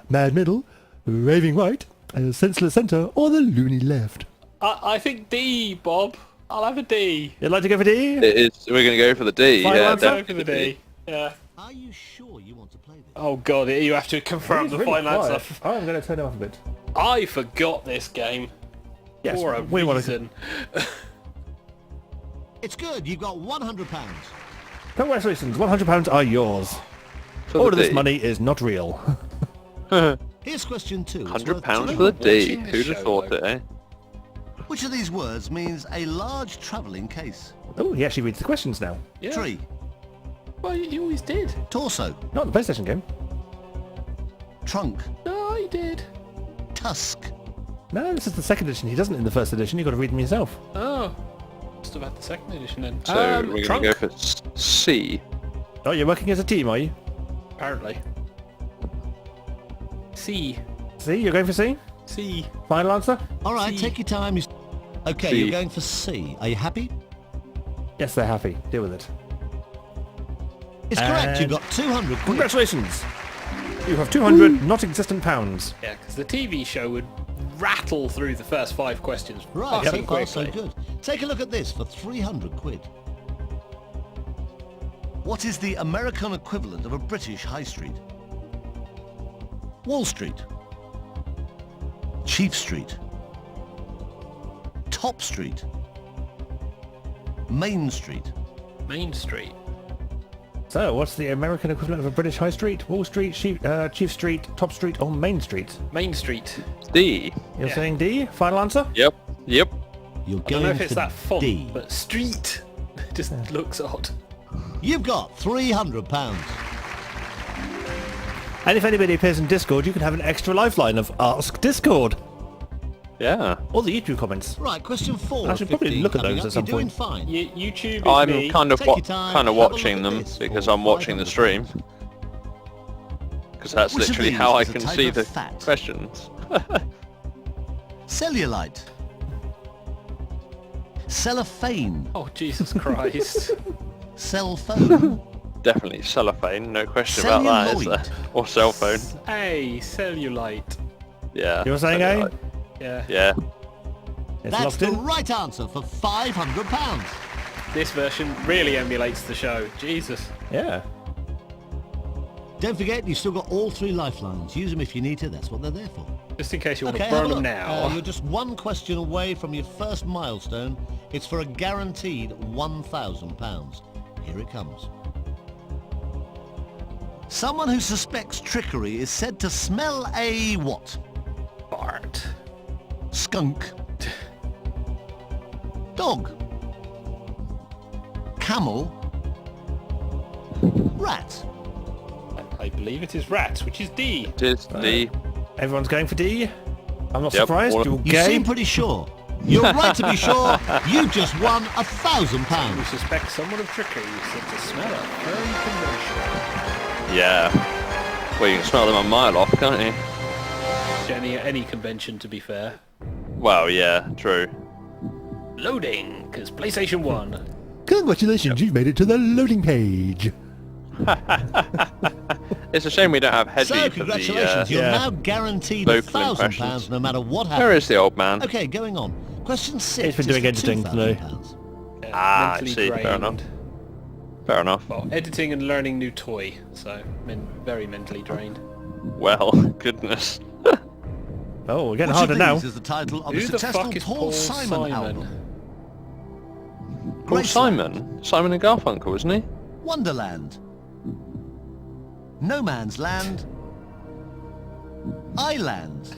mad middle, raving right, senseless centre, or the loony left? I think D, Bob. I'll have a D. You'd like to go for D? It is. We're going to go for the D. Final Yeah, answer? Go for the D. Yeah. Are you sure you want to play this? Oh god, you have to confirm He's the really final quiet. answer. I'm going to turn him off a bit. I forgot this game. Yes, For a we want to... reason. It's good, you've got £100. Congratulations, £100 are yours. for All the of this D. money is not real. Here's question 2. It's worth £100 £200. for the D. Watching this Who'd have show, thought though. it, eh? Which of these words means a large travelling case? Oh, he actually reads the questions now. Yeah. Tree, Well, you always did. torso, Not in the PlayStation game. trunk, No, I did. tusk. No, this is the second edition. He doesn't in the first edition. You've got to read them yourself. Oh. Must have had the second edition then. So we're going to trunk, go for C. Oh, you're working as a team, are you? apparently. C. C, you're going for C? C. Final answer? All right, C. take your time. Okay, C. you're going for C. Are you happy? Yes, they're happy. Deal with it. It's correct, And- you've got 200 quid. Congratulations! You have 200 not existent pounds. Yeah, because the TV show would rattle through the first 5 questions Right, fucking so far so quickly. good. Take a look at this for 300 quid. What is the American equivalent of a British high street? Wall Street. Chief Street. Top Street. Main Street. Main Street. So, what's the American equivalent of a British high street? Wall Street, Chief Street, Top Street, or Main Street? Main Street. D. You're Yeah. saying D? Final answer? Yep. Yep. You're I don't going know if it's for that font, D. but street just looks odd. You've got £300. And if anybody appears in Discord, you can have an extra lifeline of Ask Discord. Yeah. Or the YouTube comments. Right, question 4. I should probably 15 look at coming those up. at some You're doing point. fine. YouTube is I'm me. kind of Take your time, have a look watching at them this because for I'm watching the 500. stream. Because that's Which of literally these how I is a can type see of the fat? questions. Cellulite. Cellophane. Oh, Jesus Christ. Cell phone. Definitely cellophane, no question about that, is there? Celluloid. Or cell phone. A cellulite. Yeah. You're saying A? cellulite. Yeah. Yeah. It's That's locked the in. right answer for £500. This version really emulates the show. Jesus. Yeah. Don't forget, you've still got all 3 lifelines. Use them if you need to. That's what they're there for. Just in case you want Okay, to have a burn them look. now. You're just one question away from your first milestone. It's for a guaranteed £1,000. Here it comes. Someone who suspects trickery is said to smell a what? Fart. Skunk. Dog. Camel. Rat. I believe it is rats, which is D. It is D. Everyone's going for D? I'm not Yep, surprised. all- You're You gay. seem pretty sure. You're right to be sure. You just won We £1,000. suspect someone of trickery said to smell a furry convention. Yeah. Well, you can smell them a mile off, can't you? Jenny at any convention, to be fair. Well, yeah, true. Loading, because PlayStation 1. Congratulations, you've made it to the loading page. It's a shame we don't have Hedgie So, for the... congratulations. You're Yeah. now guaranteed Vocal £1,000 impressions. no matter what Where happens. is the old man? Okay, going on. Question 6 He's been is doing for editing today. £2,000. Yeah, Ah, I mentally see, fair enough. drained. Fair enough. Well, editing and learning new toy, so very mentally drained. Well, goodness. Oh, we're getting Which harder of now. these is the title of Who the the successful fuck is Paul Simon album? Paul Graceland, Simon? Simon and Garfunkel, isn't he? Wonderland. No Man's Land. Island.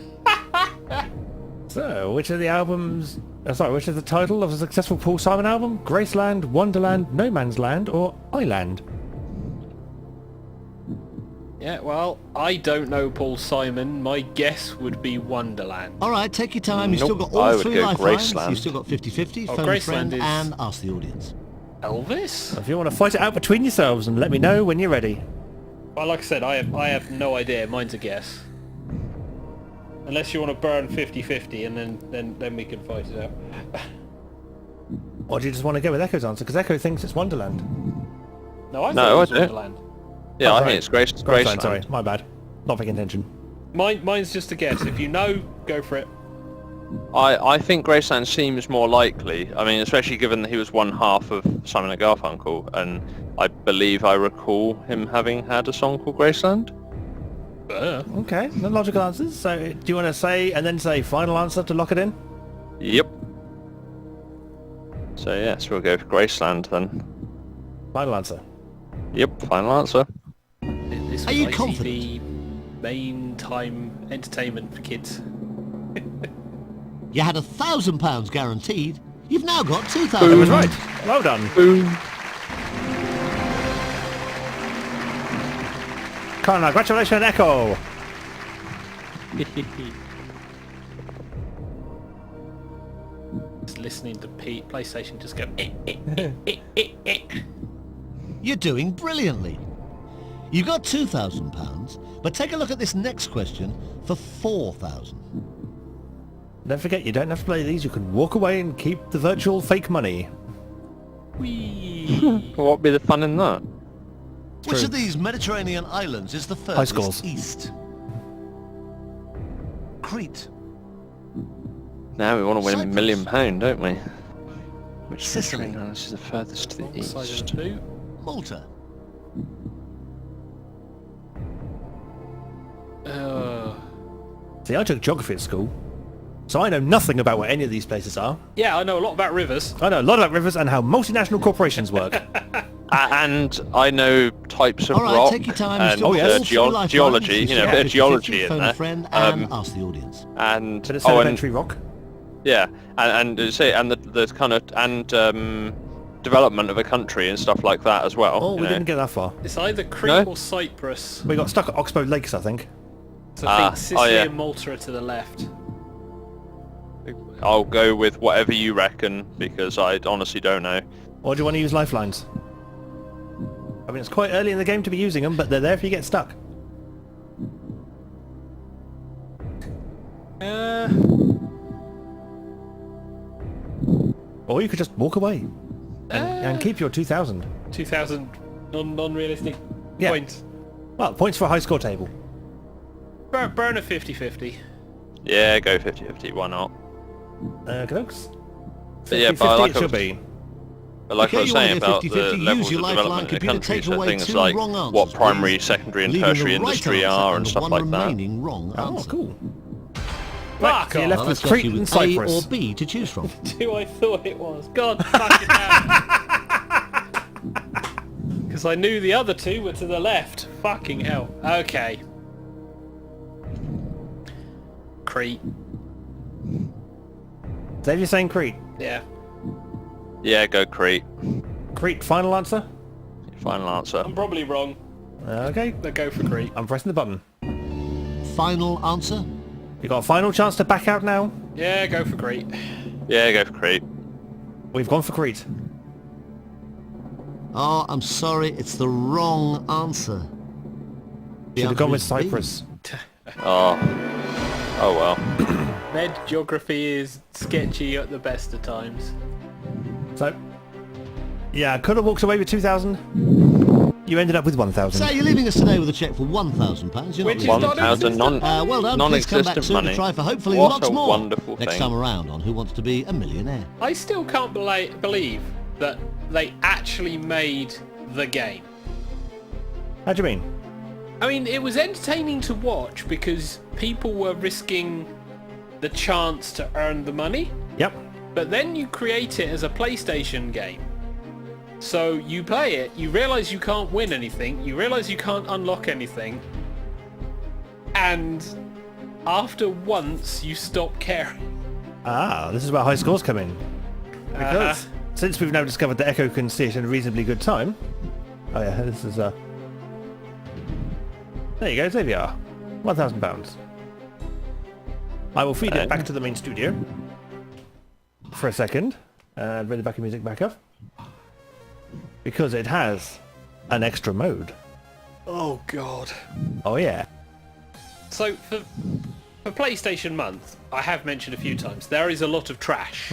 So, which of the albums... which is the title of the successful Paul Simon album? Graceland, Wonderland, No Man's Land, or Island? Yeah, well, I don't know Paul Simon. My guess would be Wonderland. All right, take your time. You've Nope, still got I all would 3 go lifelines. Graceland. You've still got 50-50, Oh, phone a Graceland friend, is- and ask the audience. Elvis? If you want to fight it out between yourselves and let me know when you're ready. Well, like I said, I have no idea. Mine's a guess. Unless you want to burn 50-50 and then we can fight it out. Or do you just want to go with Echo's answer? Because Echo thinks it's Wonderland. No, I No, thought it was I don't. Wonderland. Yeah, Oh, I sorry. think it's Graceland. Sorry, my bad. Not paying attention. Mine's just a guess. If you know, go for it. I think Graceland seems more likely. I mean, especially given that he was one half of Simon and Garfunkel, and I believe I recall him having had a song called Graceland. Okay, no logical answers. So, do you want to say and then say final answer to lock it in? Yep. So yes, we'll go for Graceland then. Final answer. Yep, final answer. This Are was you ITV confident? main time entertainment for kids. You had £1,000 guaranteed. You've now got That 2,000. was right. Well done. Boom. Congratulations, Echo. Just listening to PlayStation just go. You're doing brilliantly. You got £2,000, but take a look at this next question for 4,000. Don't forget, you don't have to play these. You can walk away and keep the virtual fake money. Whee! What would be the fun in that? Which True. of these Mediterranean islands is the High scores. furthest east? Crete, Now we want to win Cyprus. £1 million, don't we? Which Sicily. Mediterranean is the furthest to the What side of east? the boot? Malta, See, I took geography at school, so I know nothing about where any of these places are. Yeah, I know a lot about rivers. I know a lot about rivers and how multinational corporations work. And I know types of All right, rock take your time. and Oh, yes. geology, you know, a bit of geology in phone a there. friend and ask the audience. And Bit of oh, and sedimentary rock. yeah, and say and the kind of development of a country and stuff like that as well. Oh, you we know. didn't get that far. It's either Crete No? or Cyprus. We got stuck at Oxbow Lakes, I think. So I think oh, Sicily yeah. and Malta are to the left. I'll go with whatever you reckon because I honestly don't know. Or do you want to use lifelines? I mean, it's quite early in the game to be using them, but they're there if you get stuck. Or you could just walk away and keep your 2,000. 2,000 non-realistic Yeah. points. Well, points for a high score table. Burn a 50-50. Yeah, go 50-50. Why not? Folks. But yeah, 50-50 but like it I should was- be. But like Okay, I was you wanna saying go about 50-50, the use levels your of lifeline development in a computer, country, take so away things 2 like wrong answers, what primary, please. secondary and Leaving the tertiary right industry answer are and and stuff one like that. remaining wrong Oh, answer. cool. Fuck so you're off. left Well, with that's Crete got you and with A or Cyprus. B to choose from. Who I thought it was. God fucking hell. Because I knew the other two were to the left. Fucking hell. Okay. Crete. Dave, you're saying Crete. Yeah. Yeah, go Crete. Crete, final answer? Final answer. I'm probably wrong. Okay, But go for Crete. I'm pressing the button. Final answer? You got a final chance to back out now? Yeah, go for Crete. Yeah, go for Crete. We've gone for Crete. Oh, I'm sorry, it's the wrong answer. The Should have answer gone with is B. Cyprus. Oh. Oh well. Med geography is sketchy at the best of times. So, yeah, could have walked away with 2,000. You ended up with 1,000. So you're leaving us today with a cheque for £1,000. You're Which not is losing. not 1,000 Well done. Please come back non-existent soon money. to try for hopefully What lots a more wonderful next thing. time around on Who Wants to Be a Millionaire. I still can't believe that they actually made the game. How do you mean? I mean, it was entertaining to watch because people were risking the chance to earn the money, Yep. but then you create it as a PlayStation game. So you play it, you realise you can't win anything, you realise you can't unlock anything, and after once you stop caring. Ah, this is where high scores come in. Because since we've now discovered that Echo can see it in a reasonably good time... Oh yeah, this is... There you go, Xavier. £1,000. I will feed it back to the main studio for a second and bring the backing music back up because it has an extra mode. Oh god. Oh yeah. So for PlayStation Month, I have mentioned a few times, there is a lot of trash.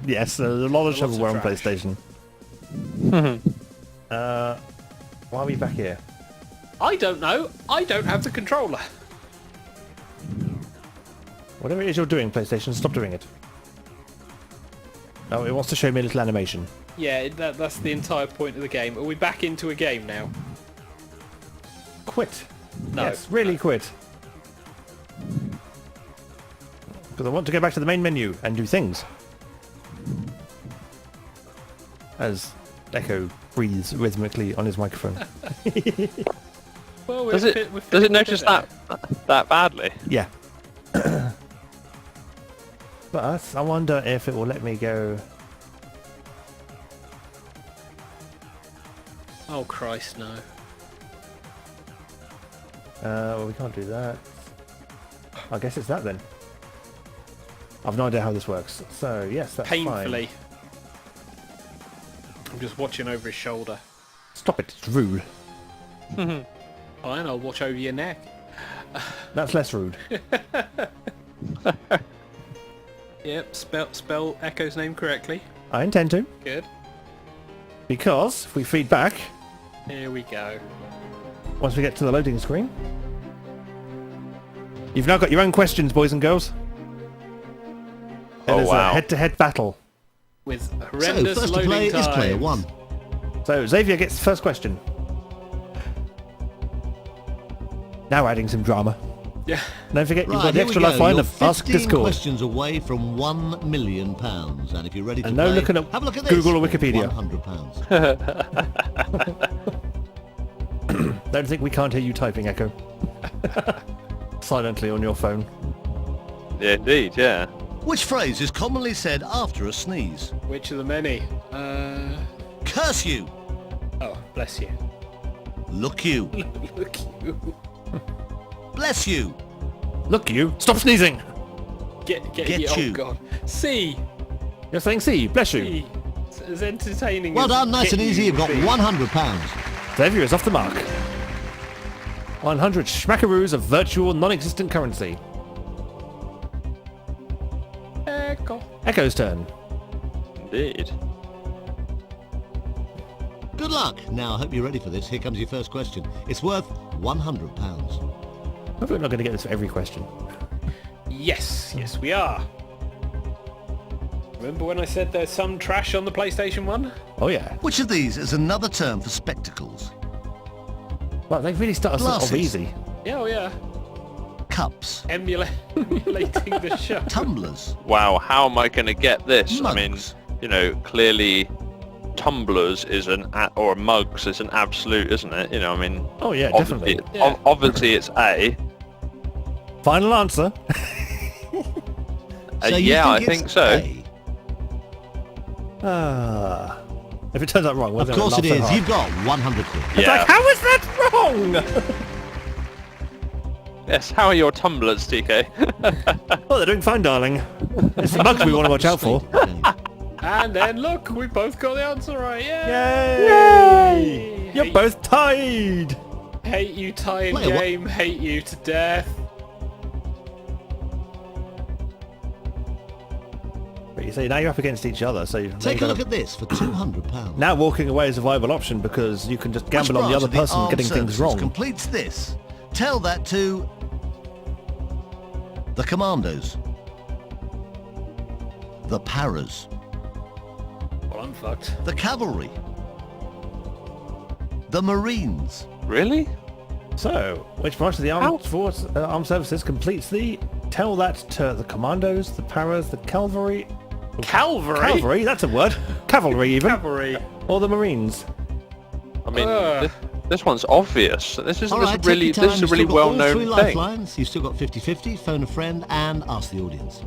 Yes, there's a lot of Lots of shovelware on trash. PlayStation. Why are we back here? I don't know. I don't have the controller. Whatever it is you're doing, PlayStation, stop doing it. Oh, it wants to show me a little animation. Yeah, that's the entire point of the game. Are we back into a game now? Quit. No. Yes, really quit. Because I want to go back to the main menu and do things. As Echo breathes rhythmically on his microphone. Well, Does it notice that badly? Yeah. But I wonder if it will let me go... Oh Christ, no. Well, we can't do that. I guess it's that then. I've no idea how this works. So, yes, that's Painfully. fine. I'm just watching over his shoulder. Stop it, it's rude. Fine, I'll watch over your neck. That's less rude. Yep, spell Echo's name correctly. I intend to. Good. Because if we feed back, Here we go. once we get to the loading screen, you've now got your own questions, boys and girls. It Oh, is wow. a head-to-head battle. With So, horrendous first to loading play times. is player one. So Xavier gets the first question. Now adding some drama. Yeah. Don't forget, you've Right, got the here we extra go. lifeline You're of Ask 15 Discord. questions away from £1 million. And if you're ready to And no play, looking at have a look at this. Google or Wikipedia. £100. Don't think we can't hear you typing, Echo. Silently on your phone. Yeah, indeed, yeah. Which phrase is commonly said after a sneeze? Which of the many? Curse you! Oh, bless you. Look you! Look you. Bless you! Look, you! Stop sneezing! Get Get you. you. Oh god. C. You're saying C. Bless you. C. It's as entertaining Well as done, nice get and easy. you You've got would be. £100. Xavier is off the mark. 100 schmackaroos of virtual non-existent currency. Echo. Echo's turn. Indeed. Good luck. Now, I hope you're ready for this. Here comes your first question. It's worth £100. Hope we're not going to get this for every question. Yes, we are. Remember when I said there's some trash on the PlayStation 1? Oh yeah. Which of these is another term for spectacles? Well, they really start us off Glasses. easy. Yeah, oh yeah. Cups. Emulating the show. Tumblers. Wow, how am I going to get this? I mean, Mugs. clearly tumblers is or mugs is an absolute, isn't it? I mean, Oh yeah, obviously, definitely. Yeah. obviously it's A. Final answer. So you Yeah, I it's think so. A? If it turns out wrong, we're Of gonna course laugh it so is. hard. You've got 100 quid. It's Yeah. like, how is that wrong? Yes, how are your tumblers, TK? Oh, they're doing fine, darling. It's the bugs we want to watch out for. And then look, we both got the answer right. Yay! Yay! You're both tied. Hate you, tying Play a what? game. Hate you to death. But you see, now you're up against each other, so Take a look at this for £200. now walking away is a viable option because you can just gamble on the other person getting things wrong. Completes this. Tell that to the Commandos, the Paras, Well, I'm fucked. the Cavalry, the Marines, Really? So, which branch of the armed services completes the tell that to the commandos, the paras, the cavalry? Calvary. Cavalry, that's a word. Cavalry even. Cavalry. Or the marines. I mean, this one's obvious. This is All right, this is a really well-known three thing. lifelines. You've still got 50-50, phone a friend, and ask the audience.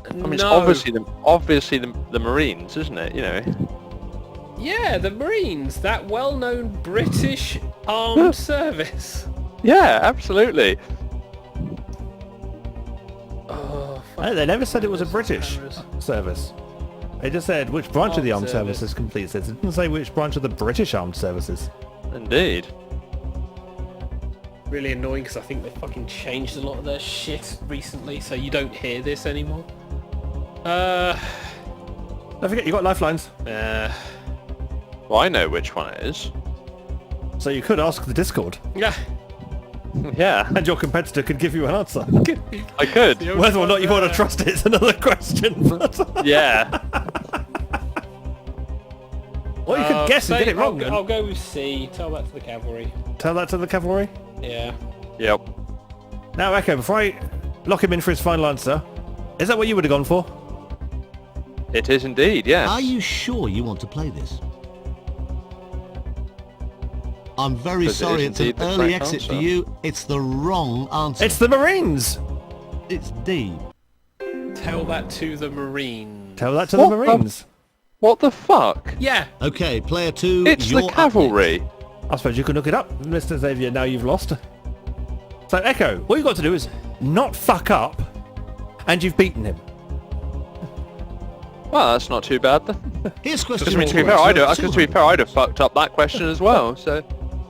I mean, it's obviously the Marines, isn't it? You know. Yeah, the Marines, that well-known British armed service. Yeah, absolutely. Oh, fuck. No, they never said it was a British service. They just said which branch of the armed services completes it. It didn't say which branch of the British armed services. Indeed. Really annoying because I think they fucking changed a lot of their shit recently, so you don't hear this anymore. Don't forget, you got lifelines. Well, I know which one it is. So you could ask the Discord, Yeah. Yeah, and your competitor could give you an answer. I could. Whether or not you want to trust it is another question. Yeah. Or you could guess and get it wrong. then. I'll go with C. Tell that to the cavalry. Tell that to the cavalry. Yeah. Yep. Now, Echo, before I lock him in for his final answer, is that what you would have gone for? It is indeed, yes. Are you sure you want to play this? I'm very Because it is sorry, it's an indeed the early correct exit for answer. you. It's the wrong answer. It's the Marines! It's D. Tell that to the Marines. Tell that to What the the- Marines. What the fuck? Yeah. Okay, player 2, It's you're the up cavalry. next. I suppose you can look it up, Mr. Xavier, now you've lost. So, Echo, what you've got to do is not fuck up, and you've beaten him. Well, that's not too bad then. Here's question Because to be four. fair, I'd have, £200. fucked up that question as well. So,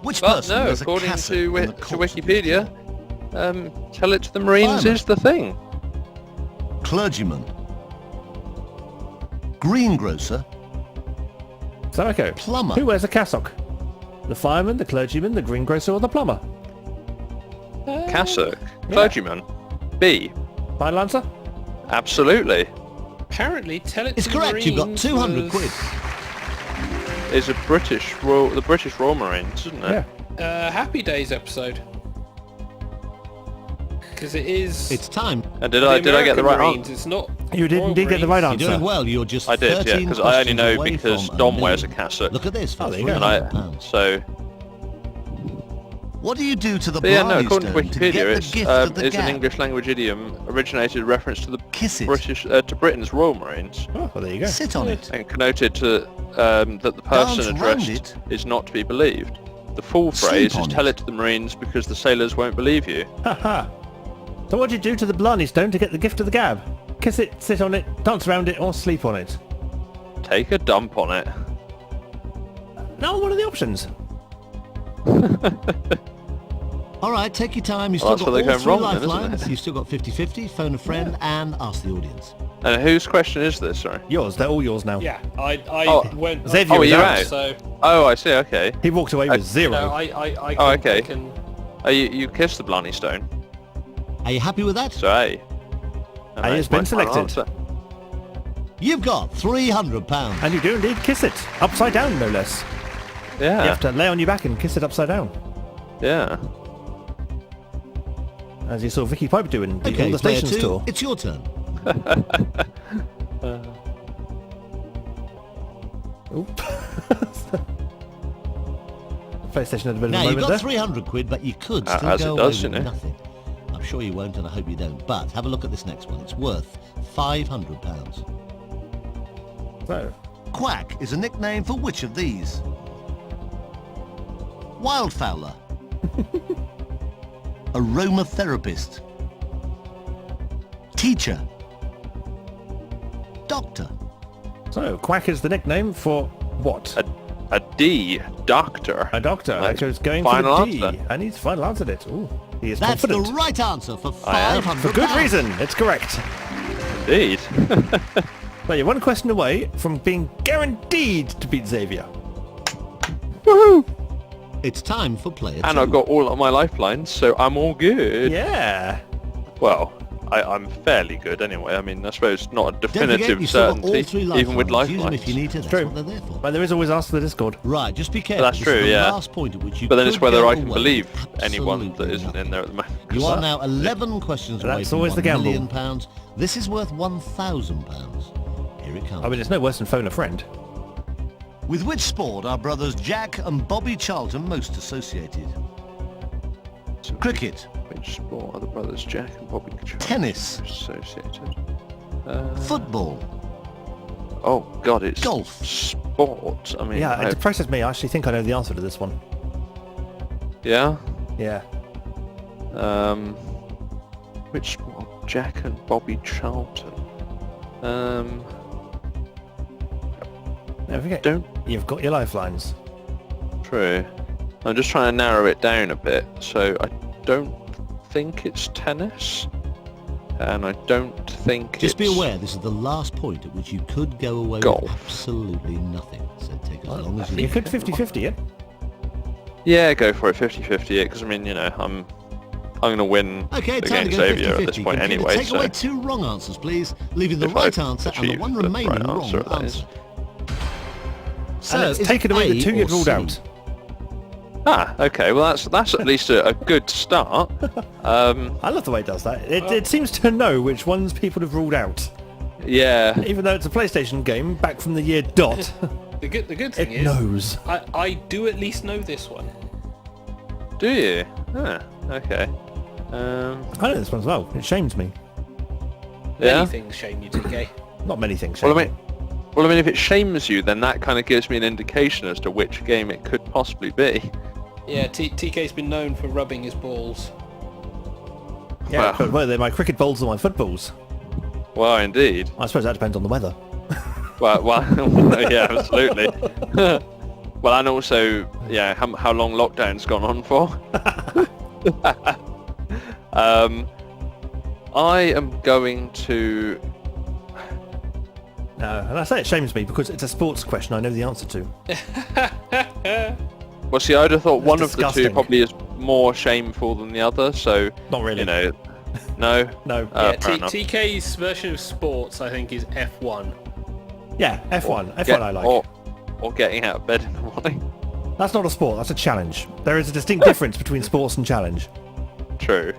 Which but person no, wears a according cassock to, on the to corpse of the Wikipedia, tell it to the Marines Fireman. is the thing. Clergyman. Greengrocer. So, Echo, Plumber. who wears a cassock? The fireman, the clergyman, the greengrocer, or the plumber? Cassock. Clergyman. B. Final answer? Absolutely. Apparently, tell it It's to the correct, you've got Marines 200 was, quid. Is the British Royal Marines, isn't it? Yeah. Happy Days episode. Because it is... It's time. And did I get the right Marines. answer? It's not... You did Royal indeed get the right Marines. You're answer. doing well, you're just I did, yeah, 13 because I only questions know away because from Dom $1 wears a million. cassock. Look at this for Oh, there you go. And I, £300. so, What do you do to the but yeah, no, Blarney according to Stone to get Wikipedia, the it's, gift of the it's an gab? English language idiom originated in reference to the Kiss it. British, to Britain's Royal Marines, Oh, well, there you go. Sit on it. and connoted to that the person Dance round addressed it. is not to be believed. The full Sleep phrase is on "Tell it." it to the Marines because the sailors won't believe you." Ha. So what do you do to the Blarney Stone to get the gift of the gab? Kiss it, sit on it, dance around it, or sleep on it? Take a dump on it. No, one of the options. All right, take your time. You've Well, still that's got where all they're going three wrong then, isn't lifelines. it? You've still got 50-50, phone a friend, and ask the audience. And whose question is this? Sorry. Yours, they're all yours now. Yeah, I Oh. went... Xavier Oh, was you're out. out. So, Oh, I see. Okay. He walked away with zero. no, I Oh, can, okay. I can... Oh, you kissed the Blarney Stone. Are you happy with that? So A. And A has that's been my final selected. answer. You've got £300. And you do indeed kiss it. Upside down, no less. Yeah. You have to lay on your back and kiss it upside down. Yeah. As you saw Vicky Pipe do in the Okay, All the player Stations 2, tour. it's your turn. Oop. PlayStation had a bit of Now, a you've moment got there. 300 quid, but you could still As go it does, away you with know. nothing. I'm sure you won't, and I hope you don't. But have a look at this next one. It's worth £500. So, Quack is a nickname for which of these? Wildfowler. aromatherapist, teacher, doctor. So, Quack is the nickname for what? A D, doctor. A doctor. Nice. Echo's going Final for the D. answer. And he's final answered it. Ooh, he is That's confident. the right answer for I am. £500. For good reason. It's correct. Indeed. Well, you're one question away from being guaranteed to beat Xavier. It's time for player And 2. I've got all of my lifelines, so I'm all good. Yeah. Well, I'm fairly good anyway. I mean, I suppose not a Don't forget, definitive you've still got all certainty, 3 even with lifelines. Use them lifelines. if you need to. That's True. what they're there for. But there is always Ask the Discord. Right, just be careful. That's This true, is the yeah. last point at which you But then it's could whether go I can away believe with anyone that absolutely isn't in nothing. there at the moment. You are now 11 questions away That's from always the £1 gamble. million. This is worth £1,000. Here it comes. I mean, it's no worse than phone a friend. With which sport are brothers Jack and Bobby Charlton most associated? Cricket, Which sport are the brothers Jack and Bobby Charlton Tennis. associated? football, Oh God, it's Golf. sport. I mean, Yeah, it depresses me. I actually think I know the answer to this one. yeah. Yeah. Which sport? Jack and Bobby Charlton. Don't forget, Don't you've got your lifelines. true. I'm just trying to narrow it down a bit. So I don't think it's tennis, and I don't think just be it's aware this is the last point at which you could go away Golf. with absolutely nothing. So take as long as You you could 50-50 it. Yeah, go for it. 50-50. Yeah, because I mean, you know, I'm going to win Okay, time to against go 50-50. Xavier at this point Computer, anyway. take So away 2 wrong answers, please, leaving the If right I answer and the achieve one the remaining right wrong answer, that is. answer. So, And it's is taken it away the A 2 you'd or ruled C? out. okay. Well, that's at least a good start. I love the way it does that. It seems to know which ones people have ruled out. Yeah. Even though it's a PlayStation game back from the year dot, The good thing it is, knows. I do at least know this one. Do you? Okay. I know this one as well. It shames me. Yeah. Many things shame you, TK. Not many things shame Well, I me. mean, well, I mean, if it shames you, then that kind of gives me an indication as to which game it could possibly be. Yeah, TK's been known for rubbing his balls. Yeah, well. but whether they're my cricket balls or my footballs, Well, indeed. I suppose that depends on the weather. Well, yeah, absolutely. Well, and also, yeah, how long lockdown's gone on for? I am going to. No, and I say it shames me because it's a sports question I know the answer to. Well, see, I'd have thought one of the disgusting. two probably is more shameful than the other. So, Not really. you know, no. No. Fair enough. TK's version of sports, I think, is F1. Yeah, F1. F1 Get- I like. Or getting out of bed in the morning. That's not a sport, that's a challenge. There is a distinct difference between sports and challenge. True.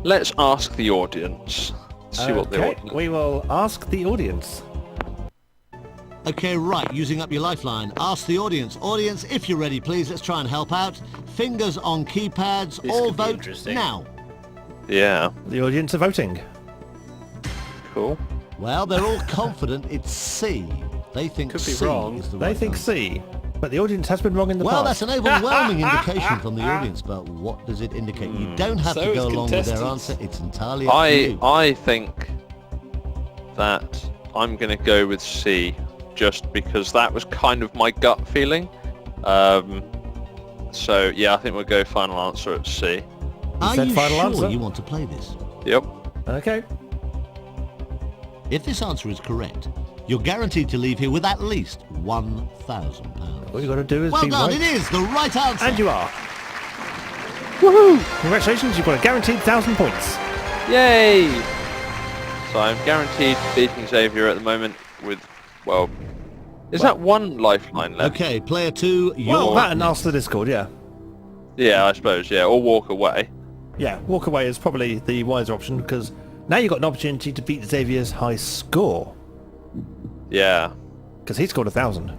Let's ask the audience. See what they Okay, want. we will ask the audience. Okay, right, using up your lifeline. Ask the audience. Audience, if you're ready, please, let's try and help out. Fingers on keypads, This all could be vote interesting. now. Yeah. The audience are voting. Cool. Well, they're all confident it's C. They think Could be C wrong. is the They right think answer. C, but the audience has been wrong in the Well, past. that's an overwhelming indication from the audience, but what does it indicate? You don't have So to is go along with their contestants. answer. It's entirely up to you. I think that I'm going to go with C, just because that was kind of my gut feeling. So yeah, I think we'll go final answer at C. Are said you final sure answer? you want to play this? Yep. Okay. If this answer is correct, you're guaranteed to leave here with at least £1,000. All you've got to do is Well be done, right. it is the right answer. And you are. Woohoo! Congratulations, you've got a guaranteed 1,000 points. Yay! So I'm guaranteed beating Xavier at the moment with, well, is that one lifeline left? Okay, player 2, you're Well, that and next. ask the Discord, yeah. Yeah, I suppose, yeah, or walk away. Yeah, walk away is probably the wiser option because now you've got an opportunity to beat Xavier's high score Yeah. because he scored 1,000.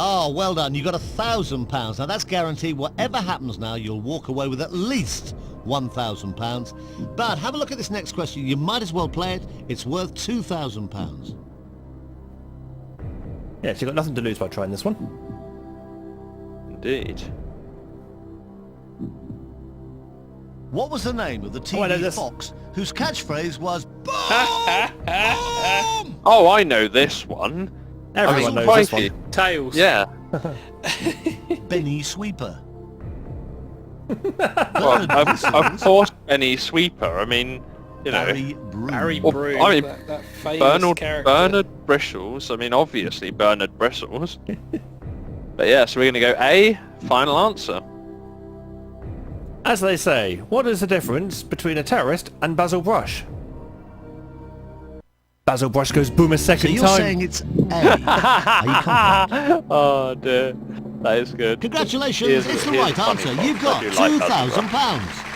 Oh, well done. You got £1,000. Now that's guaranteed. Whatever happens now, you'll walk away with at least £1,000. But have a look at this next question. You might as well play it. It's worth £2,000. Yeah, so you've got nothing to lose by trying this one. Indeed. What was the name of the Oh, I know TV this. fox whose catchphrase was "Boom! Boom!" Oh, I know this one. Everyone mean, knows this crikey. one. Tails. Yeah. Benny Sweeper. Well, of course, Benny Sweeper. I mean, you know, Barry Broom. Barry Well, Broom, I mean, that famous character. Bernard Bristles. I mean, obviously Bernard Bristles. But yeah, so we're going to go A. Final answer. As they say, what is the difference between a terrorist and Basil Brush? Basil Brush goes boom a So second you're time. saying it's A. Are you confident? Oh dear, that is good. Congratulations, Here's- it's the here's right a funny answer. fact. You've got I do like Basil £2,000.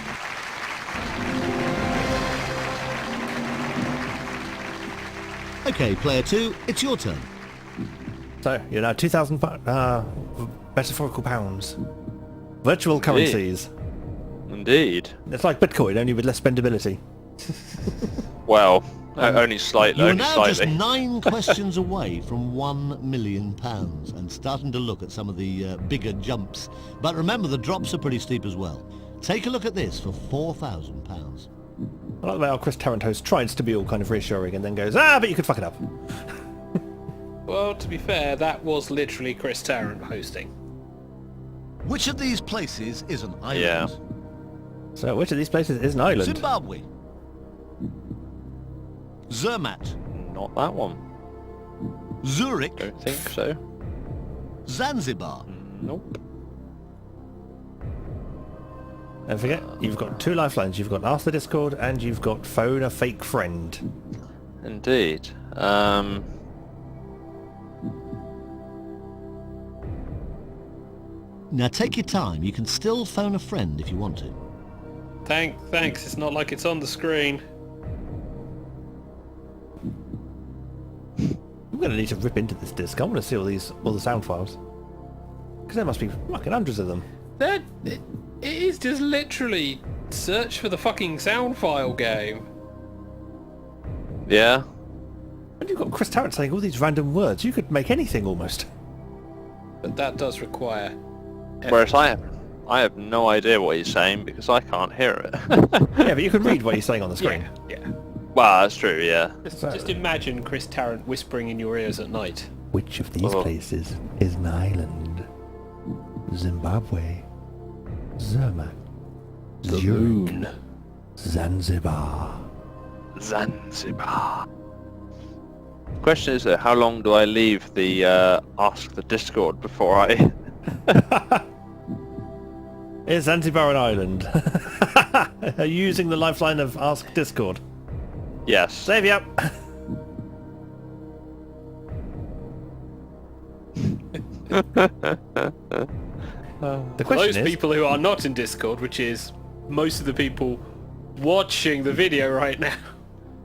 Okay, player 2, it's your turn. So, you're now 2,000 metaphorical pounds. Virtual currencies. Indeed. It's like Bitcoin, only with less spendability. Well, only slightly. You're Only now just slightly. 9 questions away from £1 million and starting to look at some of the bigger jumps. But remember, the drops are pretty steep as well. Take a look at this for £4,000. I like the way our Chris Tarrant host tries to be all kind of reassuring and then goes, but you could fuck it up. Well, to be fair, that was literally Chris Tarrant hosting. Which of these places is an island? Yeah. So, which of these places is an island? Zimbabwe. Zermatt. Not that one. Zurich. Don't think so. Zanzibar. Nope. Don't forget, you've got 2 lifelines. You've got Ask the Discord and you've got Phone a Fake Friend. Indeed. Now take your time. You can still phone a friend if you want to. Thanks. It's not like it's on the screen. I'm going to need to rip into this disc. I want to see all the sound files. Because there must be fucking hundreds of them. It is just literally search for the fucking sound file game. Yeah. And you've got Chris Tarrant saying all these random words. You could make anything almost. But that does require effort. Whereas I have no idea what he's saying because I can't hear it. Yeah, but you can read what he's saying on the screen. Yeah. Well, that's true. Yeah. Just imagine Chris Tarrant whispering in your ears at night. Which of these Oh. places is an island? Zimbabwe, Zermatt, Zurich, Zanzibar. Zanzibar. The question is though, how long do I leave the Ask the Discord before I... Is Zanzibar an island? Are you using the lifeline of Ask Discord? Yes. Save you up. The question Those is, people who are not in Discord, which is most of the people watching the video right now.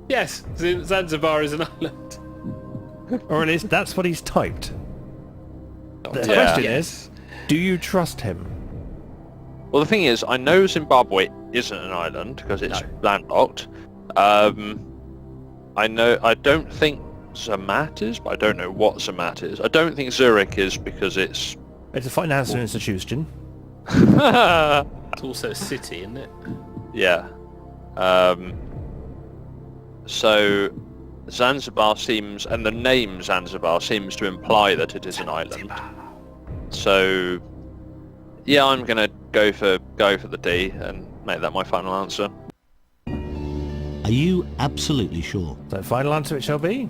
Yes, Zanzibar is an island. or at least that's what he's typed. The Yeah. question Yes. is, do you trust him? Well, the thing is, I know Zimbabwe isn't an island because it's landlocked. I don't think Zermatt is, but I don't know what Zermatt is. I don't think Zurich is because it's... It's a financial institution. It's also a city, isn't it? Yeah. So Zanzibar seems, and the name Zanzibar seems to imply that it is an island. So yeah, I'm gonna go for the D and make that my final answer. Are you absolutely sure? So final answer it shall be.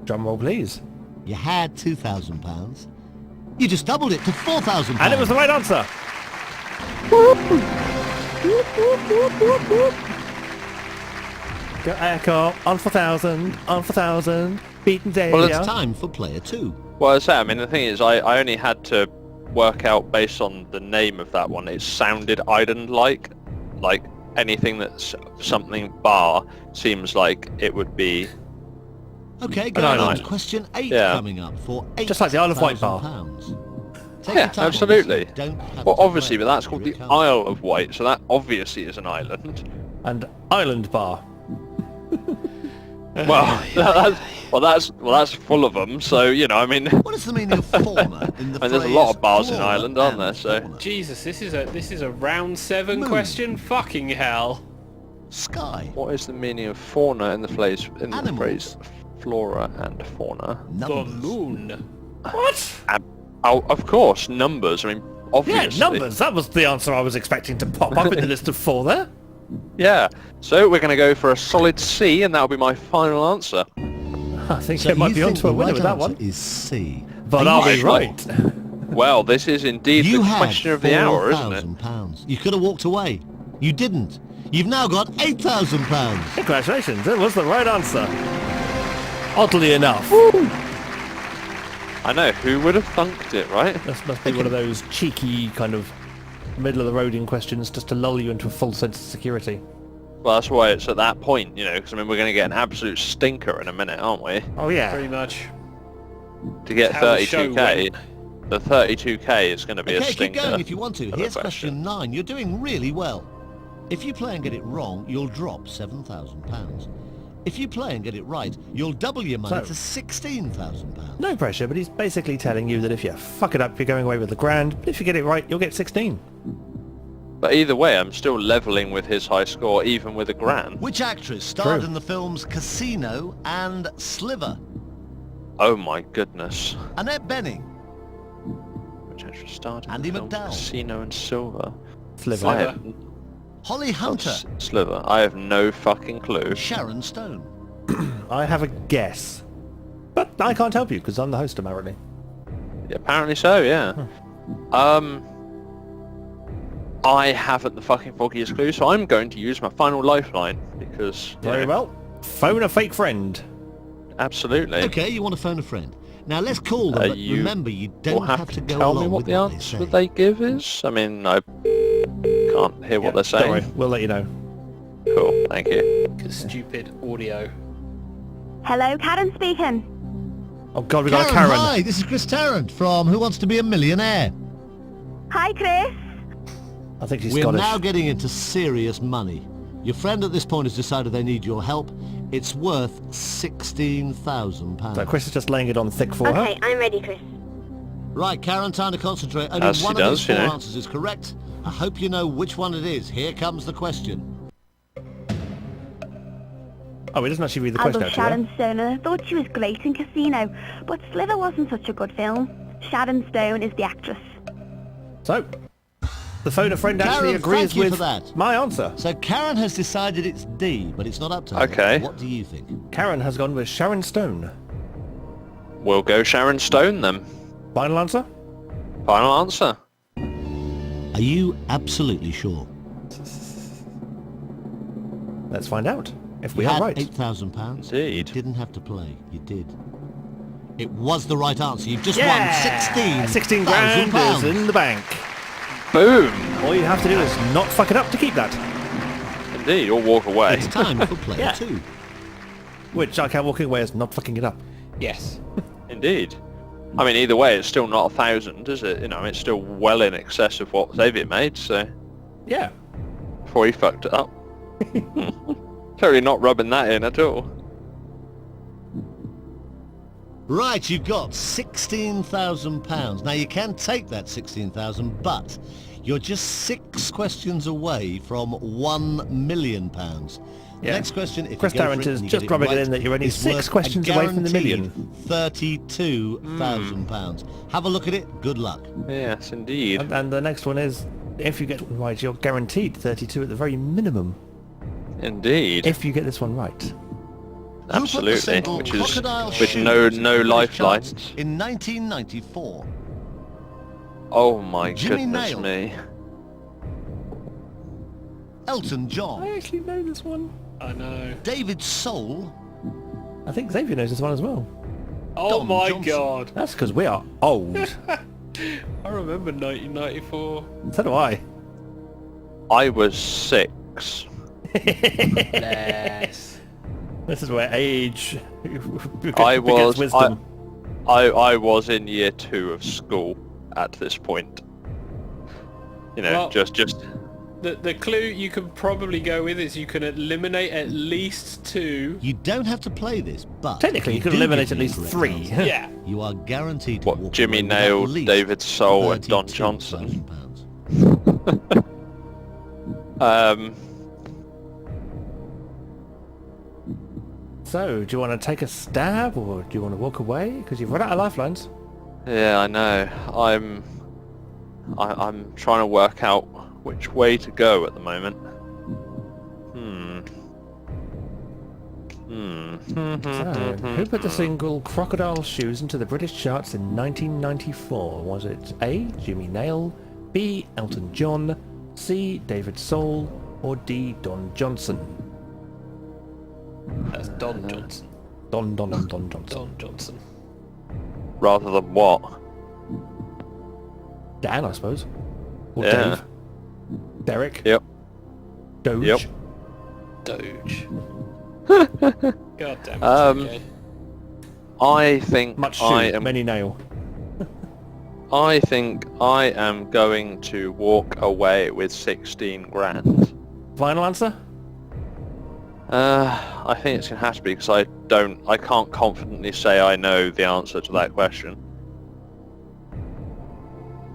Drum roll please. You had £2,000. You just doubled it to £4,000. And it was the right answer. Go Echo, on for 1,000, beaten Xavier. Well, It's time for player 2. Well, as I say, I mean, the thing is, I only had to work out based on the name of that one. It sounded island-like. Like, anything that's something bar seems like it would be... Okay, going on island. to question 8 Yeah. coming up for £8,000. Just like the Isle of Wight bar. Take Yeah, your time, absolutely. obviously. Don't have Well, to obviously, fret. but that's called Here the it comes. Isle of Wight, so that obviously is an island. And Island Bar. that's full of them. So you know, I mean, What is the meaning of fauna in the I mean, there's a phrase lot of bars in flora Ireland, aren't there? and So fauna? Jesus, this is a round 7 Moon. question. Fucking hell. Sky. what is the meaning of fauna in the phrase Animals. flora and fauna? The Numbers. moon. What? Oh, of course, numbers. I mean, Yeah, obviously. numbers. That was the answer I was expecting to pop up in the list of 4 there. Yeah. So we're going to go for a solid C, and that'll be my final answer. I think So I might you be think onto the a winner right with that answer one. is C. But Are are you we sure? right? Well, this is indeed You the had question of the hour, isn't it? £4,000. You could have walked away. You didn't. You've now got £8,000. Congratulations, it was the right answer. Oddly enough. I know, who would have thunked it, right? This must be one of those cheeky kind of middle of the road in questions just to lull you into a false sense of security. Well, that's why it's at that point, you know, because I mean, we're going to get an absolute stinker in a minute, aren't we? Oh yeah. Pretty much. To get How the show 32k, the 32k is going to be a Okay, keep stinker. going if you want to. of a Here's question 9. You're doing really well. If you play and get it wrong, you'll drop £7,000. If you play and get it right, you'll double your money So- to £16,000. No pressure, but he's basically telling you that if you fuck it up, you're going away with the grand. But if you get it right, you'll get 16. But either way, I'm still leveling with his high score, even with a grand. Which actress starred True. in the films Casino and Sliver? Oh my goodness. Annette Bening, Which actually started Andy in the film McDowell. Casino and Silver. Sliver. I have, Holly Hunter, Sliver. I have no fucking clue. Sharon Stone. I have a guess. But I can't help you because I'm the host apparently. Yeah, apparently so, yeah. I haven't the fucking foggiest clue, so I'm going to use my final lifeline because you Very know, well. Phone a fake friend. absolutely. Okay, you want to phone a friend. Now let's call them, but You remember you Will don't have to to go tell along me what with the what answer they that say. they give is. I mean, I can't hear what they're Don't worry, saying. we'll let you know. Cool, thank you. Stupid audio. Hello, Karen speaking. Oh god, we got a Karen, Karen. hi, this is Chris Tarrant from Who Wants to Be a Millionaire. Hi, Chris. I think she's We're Scottish. now getting into serious money. Your friend at this point has decided they need your help. It's worth £16,000. So Chris is just laying it on thick for her. Okay, I'm ready, Chris. Right, Karen, time to concentrate. Only As she one of does, these 4 you know. answers is correct. I hope you know which one it is. Here comes the question. Oh, he doesn't actually read the I question love actually. Sharon Stone and I thought she was great in Casino, but Sliver wasn't such a good film. Sharon Stone is the actress. So, the phone a friend Karen, actually agrees thank you with for that. my answer. So Karen has decided it's D, but it's not up to her. Okay. What do you think? Karen has gone with Sharon Stone. We'll go Sharon Stone then. Final answer? Final answer. Are you absolutely sure? Let's find out. If we You are had right. £8,000. Indeed. You didn't have to play. You did. It was the right answer. You've just Yeah! won 16 grand is £16,000. in the bank. Boom. All you have to do is not fuck it up to keep that. Indeed, or walk away. It's time for player Yeah. 2. Which I can't walk away as not fucking it up. Yes. Indeed. I mean, either way, it's still not 1,000, is it? You know, it's still well in excess of what Xavier made, so Yeah. before he fucked it up. Totally not rubbing that in at all. Right, you've got £16,000. Now you can take that 16,000, but you're just 6 questions away from £1 million. Yeah. Next question, if Chris you go Tarrant for it is and you just get rubbing it right, in that you're only is 6 worth a questions away from the million. guaranteed £32,000. Have a look at it. Good luck. Yes, indeed. And the next one is, if you get one right, you're guaranteed 32 at the very minimum. Indeed. If you get this one right. Who put the Absolutely. single Which is Crocodile with Shoes no in the British lifelines. charts in 1994? Oh my Jimmy goodness Nail. me. Elton John, I actually know this one. I know. David Soul, I think Xavier knows this one as well. Oh Don my Johnson. god. That's because we are old. I remember 1994. So do I. I was 6. Yes. This is where age I begets was wisdom. I was in year 2 of school at this point. You know, Well- just The clue you can probably go with is you can eliminate at least 2. You don't have to play this, but... Technically, you if could do eliminate give at me least correct 3. answer, Yeah. You are guaranteed to walk What, Jimmy away with at Nailed, least David Soul and Don 32,000 Johnson. pounds. So, do you want to take a stab, or do you want to walk away? Because you've run out of lifelines. Yeah, I know. I'm trying to work out which way to go at the moment. So, who put the single Crocodile Shoes into the British charts in 1994? Was it A. Jimmy Nail, B. Elton John, C. David Soul, or D. Don Johnson? That's Don Johnson. Don Johnson. Don Johnson. Rather than what? Dan, I suppose. Or Yeah. Dave. Derek. Yep. Doge. Yep. Doge. God damn it. Okay. I think Much I shoe, am. many nail. I think I am going to walk away with 16 grand. Final answer? I think it's gonna have to be because I can't confidently say I know the answer to that question.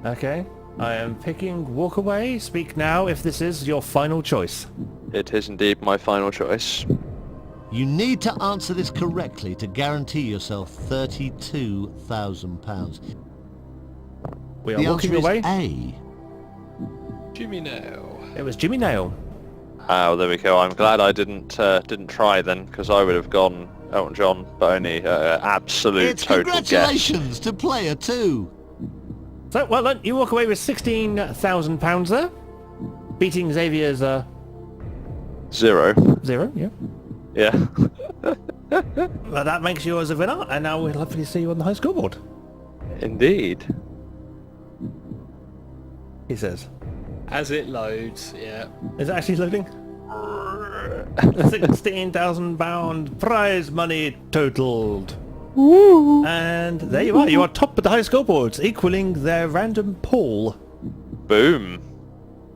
Okay. I am picking walk away. Speak now if this is your final choice. It is indeed my final choice. You need to answer this correctly to guarantee yourself £32,000. We are The walking answer away. is A. Jimmy Nail. It was Jimmy Nail. Oh, there we go. I'm glad I didn't try then, because I would have gone Elton John, but only absolute It's total guess. congratulations to player 2. So, well done. You walk away with £16,000 there. Beating Xavier's 0. 0, yeah. Yeah. Well, that makes you as a winner, and now we'll hopefully see you on the high scoreboard. Indeed. He says. As it loads, yeah. Is it actually loading? £16,000 prize money totaled. Woo! And there you are. You are top of the high scoreboards, equaling their random pool. Boom.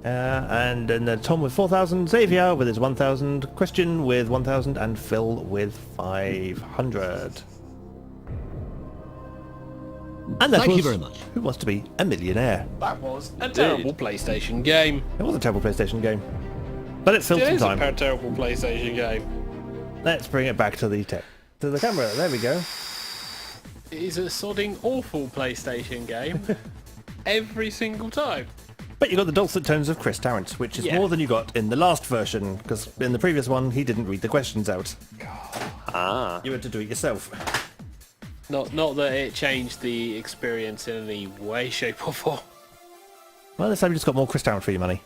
And then Tom with 4,000, Xavier with his 1,000, Christian with 1,000, and Phil with 500. And that Thank you was very much. Who Wants to Be a Millionaire? That was a terrible PlayStation game. It was a terrible PlayStation game, but it filled It some is time. a terrible PlayStation game. Let's bring it back to the camera. There we go. It is a sodding awful PlayStation game. Every single time. But you got the dulcet tones of Chris Tarrant, which is Yeah. more than you got in the last version, because in the previous one he didn't read the questions out. Ah. You had to do it yourself. Not that it changed the experience in any way, shape or form. Well, this time you just got more Chris Tarrant for your money.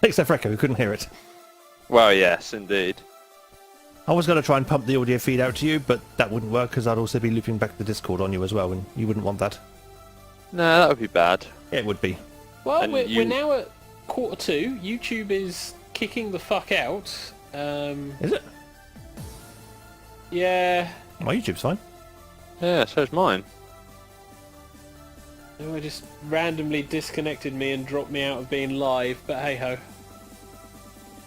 Except for Echo, who couldn't hear it. Well, yes, indeed. I was going to try and pump the audio feed out to you, but that wouldn't work because I'd also be looping back the Discord on you as well, and you wouldn't want that. No, that would be bad. Yeah, it would be. Well, And we're now at 1:45. YouTube is kicking the fuck out. Is it? Yeah. My YouTube's fine. Yeah, so's mine. It just randomly disconnected me and dropped me out of being live, but hey ho.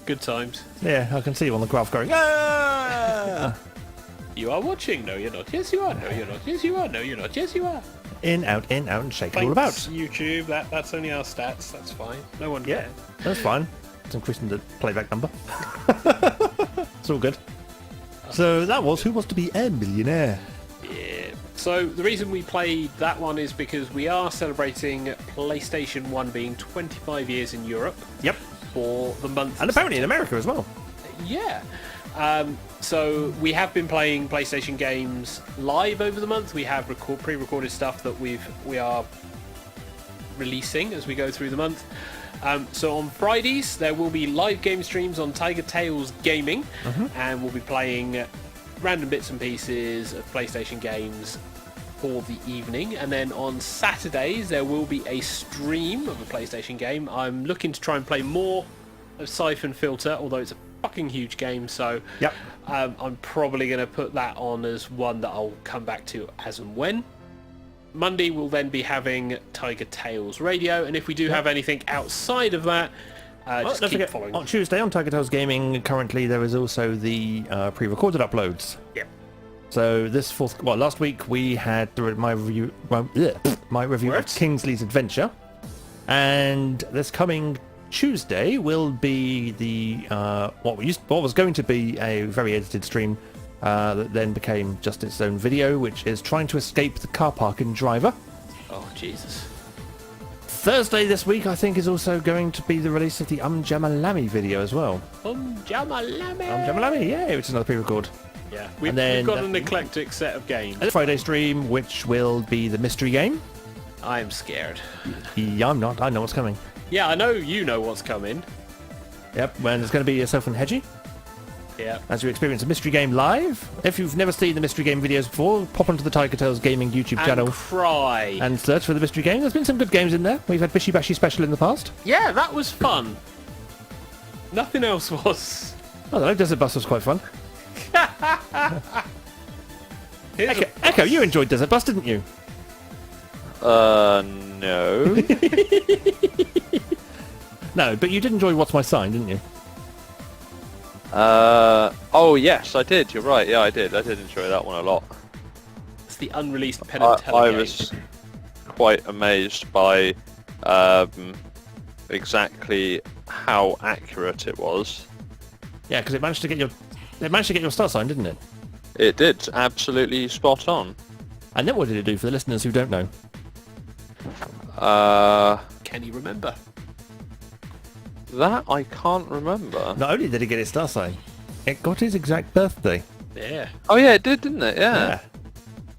Good times. Yeah, I can see you on the graph going, ah! You are watching. No, you're not. Yes, you are. No, you're not. Yes, you are. No, you're not. Yes, you are. In, out, and shake it all Thanks, about. YouTube. That's only our stats. That's fine. No one Yeah, cares. that's fine. It's increasing the playback number. It's all good. So that was Who Wants to Be a Millionaire? Yeah. So the reason we played that one is because we are celebrating PlayStation 1 being 25 years in Europe Yep. for the month. And apparently in America as well. Yeah. So we have been playing PlayStation games live over the month. We have pre-recorded stuff that we are releasing as we go through the month. So on Fridays there will be live game streams on TigerTails Gaming, and we'll be playing random bits and pieces of PlayStation games for the evening. And then on Saturdays there will be a stream of a PlayStation game. I'm looking to try and play more of Siphon Filter, although it's a fucking huge game, so Yep. I'm probably going to put that on as one that I'll come back to as and when. Monday we'll then be having TigerTails Radio, and if we do have anything outside of that, just don't keep forget, following. on Tuesday on TigerTails Gaming, currently there is also the pre-recorded uploads. Yeah. So last week we had my review of Kingsley's Adventure, and this coming Tuesday will be the what was going to be a very edited stream that then became just its own video, which is trying to escape the car park in Driver. Oh Jesus! Thursday this week, I think, is also going to be the release of the Jamalami video as well. Jamalami! Yeah, which is another pre-record. Yeah, we've got an eclectic set of games. And the Friday stream, which will be the mystery game. I'm scared. Yeah, I'm not. I know what's coming. Yeah, I know you know what's coming. Yep, when it's going to be yourself and Hedgie. Yeah. As you experience a mystery game live. If you've never seen the mystery game videos before, pop onto the TigerTails Gaming YouTube channel. Cry. And search for the mystery game. There's been some good games in there. We've had Bishy Bashy Special in the past. Yeah, that was fun. Nothing else was. Oh, the Desert Bus was quite fun. Echo, you enjoyed Desert Bus, didn't you? No. No, but you did enjoy What's My Sign, didn't you? Oh yes, I did. You're right. Yeah, I did enjoy that one a lot. It's the unreleased Penn and Teller I game. was quite amazed by exactly how accurate it was. Yeah, because it managed to get your star sign, didn't it? It did, absolutely spot on. And then what did it do for the listeners who don't know? Can you remember? That I can't remember. Not only did it get its star sign, it got his exact birthday. Yeah. Oh yeah, it did, didn't it? Yeah.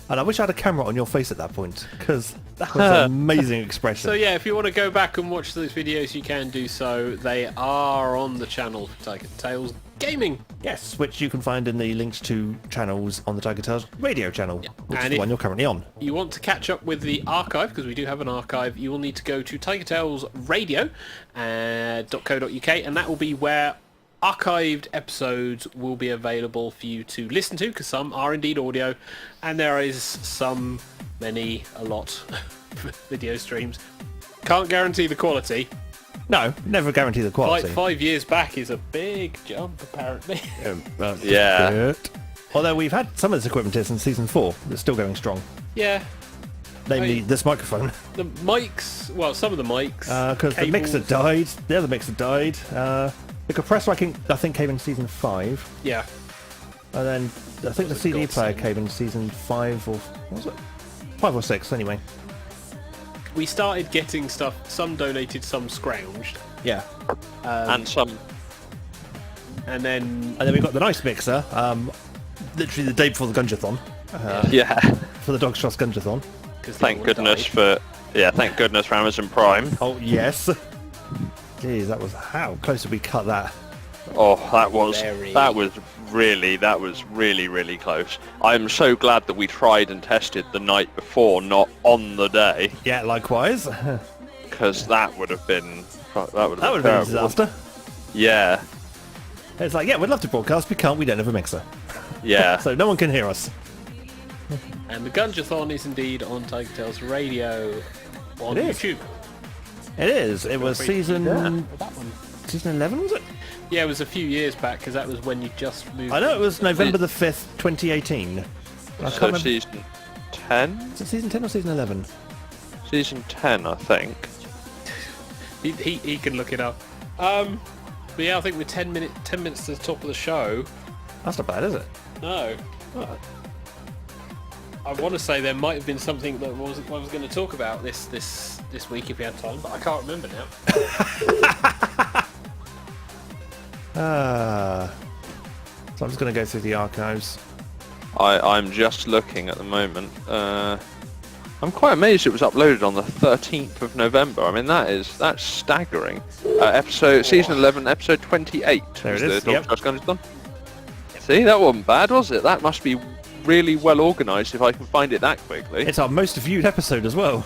And I wish I had a camera on your face at that point, because that was an amazing expression. So yeah, if you want to go back and watch those videos, you can do so. They are on the channel for TigerTails Gaming. Yes, which you can find in the linked to channels on the TigerTails radio channel, which And is the one you're currently on. You want to catch up with the archive, because we do have an archive, you will need to go to TigerTailsRadio.co.uk, and that will be where archived episodes will be available for you to listen to, because some are indeed audio, and there is a lot video streams. Can't guarantee the quality. No, never guarantee the quality. 5 years back is a big jump, apparently. Yeah. Good. Although we've had some of this equipment here since season 4, it's still going strong. Yeah. Namely, this microphone. The mics, well, some of the mics. Because the mixer died, the other mixer died. The compressor, I think came in season 5. Yeah. And then I think the CD player came in season 5 or... What was it? 5 or 6, anyway. We started getting stuff, some donated, some scrounged. Yeah. And some. And then we got the nice mixer, literally the day before the Gunjathon. Yeah. For the Dogs Trust Gunjathon. Thank goodness for Amazon Prime. Oh, yes. Jeez, that was... How close did we cut that? Oh, that was really close. I'm so glad that we tried and tested the night before, not on the day. Yeah, likewise. Because that would have been been a disaster. Yeah. It's like, yeah, we'd love to broadcast, we can't, we don't have a mixer. Yeah. So no one can hear us. And the Gunjathon is indeed on TigerTails Radio on YouTube. It is. It was season... Season 11, was it? Yeah, it was a few years back, because that was when you just moved... I know, it was November the 5th, 2018. So season 10? Is it season 10 or season 11? Season 10, I think. He can look it up. But yeah, I think we're 10 minutes to the top of the show. That's not bad, is it? No. Oh. I want to say there might have been something that I was going to talk about this week if we had time, but I can't remember now. So I'm just going to go through the archives. I'm just looking at the moment. I'm quite amazed it was uploaded on the 13th of November. I mean, that's staggering. Season 11, episode 28. There it is. Yep. See, that wasn't bad, was it? That must be really well organised if I can find it that quickly. It's our most viewed episode as well.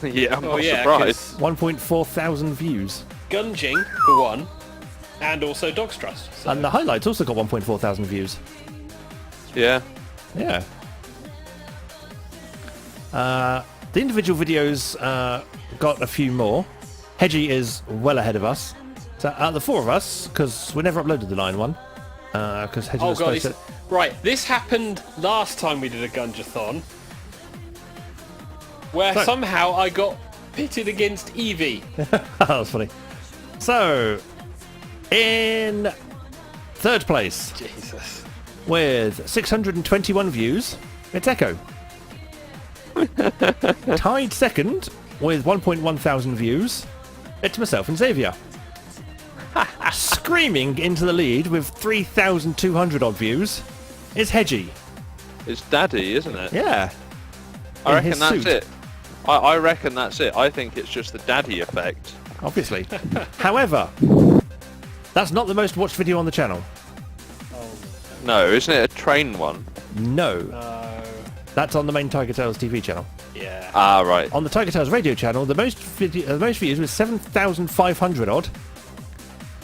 Yeah, I'm not surprised. 1.4 thousand views. Gunjing, for one, and also Dogs Trust. So. And the highlights also got 1.4 thousand views. Yeah. Yeah. The individual videos got a few more. Hedgie is well ahead of us. So out of the four of us, because we never uploaded the Lion one, because Hedgie was supposed to... Right, this happened last time we did a Gunjathon, where somehow I got pitted against Evie. That was funny. So, in third place, Jesus. with 621 views, it's Echo. Tied second with 1.1 thousand views, it's myself and Xavier. Screaming into the lead with 3,200 odd views is Hedgie. It's Daddy, isn't it? Yeah. I In reckon his that's suit. it. I reckon that's it. I think it's just the Daddy effect. Obviously. However, that's not the most watched video on the channel. No, isn't it a train one? No. That's on the main TigerTails TV channel. Yeah. Ah, right. On the TigerTails radio channel, the most views with 7,500 odd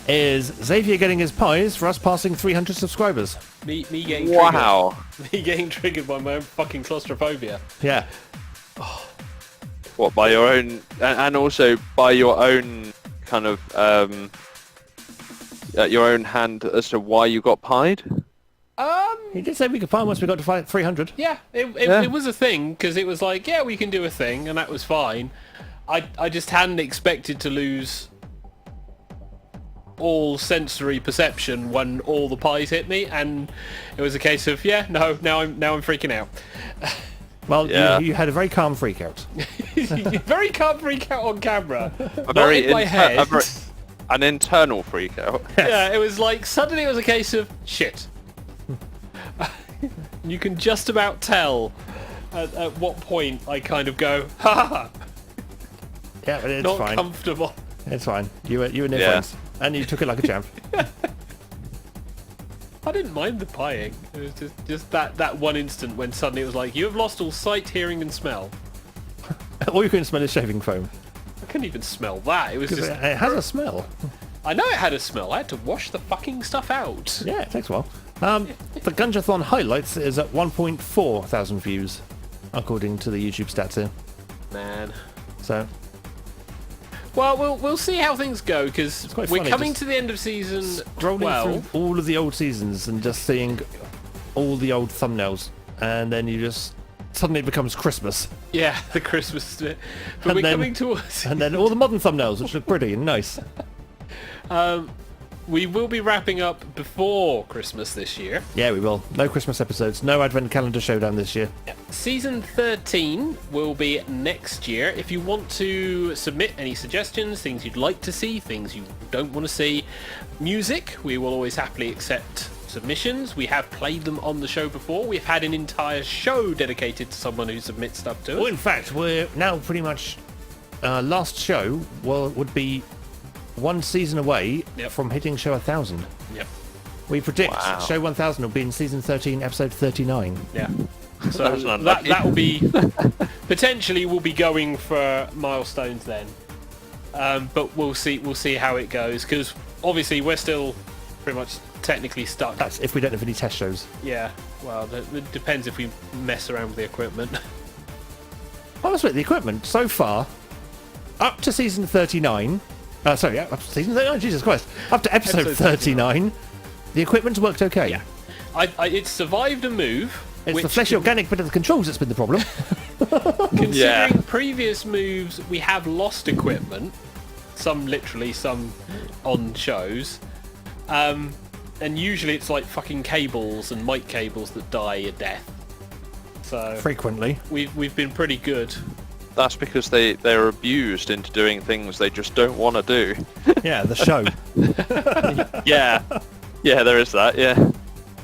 is Xavier getting his pies for us passing 300 subscribers. Me getting triggered. Wow. Me getting triggered by my own fucking claustrophobia. Yeah. What, by your own... And also by your own kind of... your own hand as to why you got pied? He did say we could find once we got to 300. Yeah, it was a thing, because it was like, yeah, we can do a thing, and that was fine. I just hadn't expected to lose all sensory perception when all the pies hit me, and it was a case of, yeah, no, now I'm freaking out. Well, Yeah. you had a very calm freak out. Very can't freak out on camera. A very Not in my head. an internal freak out. Yeah, it was like, suddenly it was a case of, shit. You can just about tell at what point I kind of go, ha ha ha, Yeah, but it's not fine. comfortable. It's fine. You were near Yeah. friends. And you took it like a champ. I didn't mind the pieing. It was just that one instant when suddenly it was like, you have lost all sight, hearing and smell. All you can smell is shaving foam. I couldn't even smell that. It was Because just... it has a smell. I know it had a smell. I had to wash the fucking stuff out. Yeah, it takes a while. The Gunjathon highlights is at 1.4 thousand views, according to the YouTube stats here. Man. So, Well, we'll see how things go, because quite we're funny coming just to the end of season scrolling 12. through all of the old seasons and just seeing all the old thumbnails, and then you just suddenly it becomes Christmas, Yeah, the Christmas bit. But And we're then- coming towards... and then all the modern thumbnails, which look pretty and nice. We will be wrapping up before Christmas this year. Yeah, we will. No Christmas episodes, no Advent Calendar Showdown this year. Season 13 will be next year. If you want to submit any suggestions, things you'd like to see, things you don't want to see, music, we will always happily accept submissions. We have played them on the show before. We've had an entire show dedicated to someone who submits stuff to Well, us. in fact, we're now pretty much last show would be one season away Yep. from hitting show 1,000. Yep. We predict Wow. show 1,000 will be in season 13, episode 39. Yeah. So That's unlucky. that will be... potentially we'll be going for milestones then. But we'll see how it goes, because obviously we're still pretty much technically stuck. That's if we don't have any test shows. Yeah, well, it depends if we mess around with the equipment. Honestly, the equipment so far, up to season 39, up to season 39, Jesus Christ, up to episode Episode 39, the equipment's worked okay. Yeah. It's survived a move. It's the which, fleshy organic bit of the controls that's been the problem. considering Yeah. previous moves, we have lost equipment. Some literally, some on shows. And usually it's like fucking cables and mic cables that die a death. So Frequently. we've been pretty good. That's because they're abused into doing things they just don't want to do. Yeah, the show. Yeah. Yeah, there is that, yeah.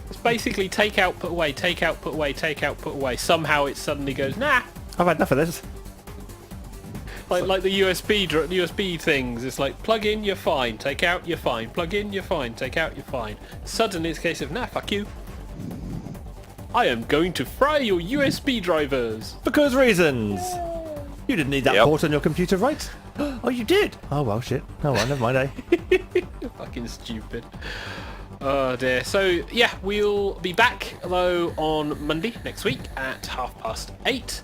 It's basically take out, put away, take out, put away, take out, put away. Somehow it suddenly goes, nah. I've had enough of this. Like the USB things. It's like plug in, you're fine. Take out, you're fine. Plug in, you're fine. Take out, you're fine. Suddenly it's a case of, nah, fuck you. I am going to fry your USB drivers. Because reasons. You didn't need that Yep. port on your computer, right? Oh, you did? Oh, well, shit. Oh, well, never mind, eh? Fucking stupid. Oh dear. So yeah, we'll be back though on Monday next week at 8:30.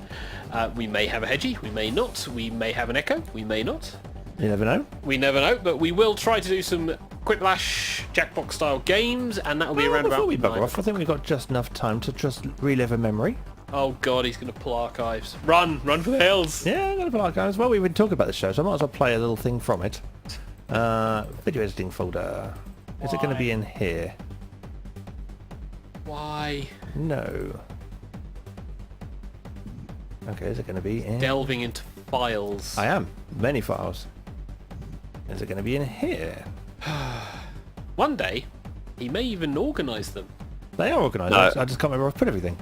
We may have a Hedgie, we may not. We may have an Echo, we may not. You never know. We never know, but we will try to do some Quiplash Jackbox style games, and that'll be around Before about we bugger 9. off, I think we've got just enough time to just relive a memory. Oh god, he's going to pull archives. Run for the hills. Yeah, I'm going to pull out, guys. Well, we've been talking about the show, so I might as well play a little thing from it. Video editing folder. Is it going to be in here? Why? No. Okay, is it going to be in... Delving into files. I am. Many files. Is it going to be in here? One day, he may even organise them. They are organised. No. I just can't remember where I've put everything.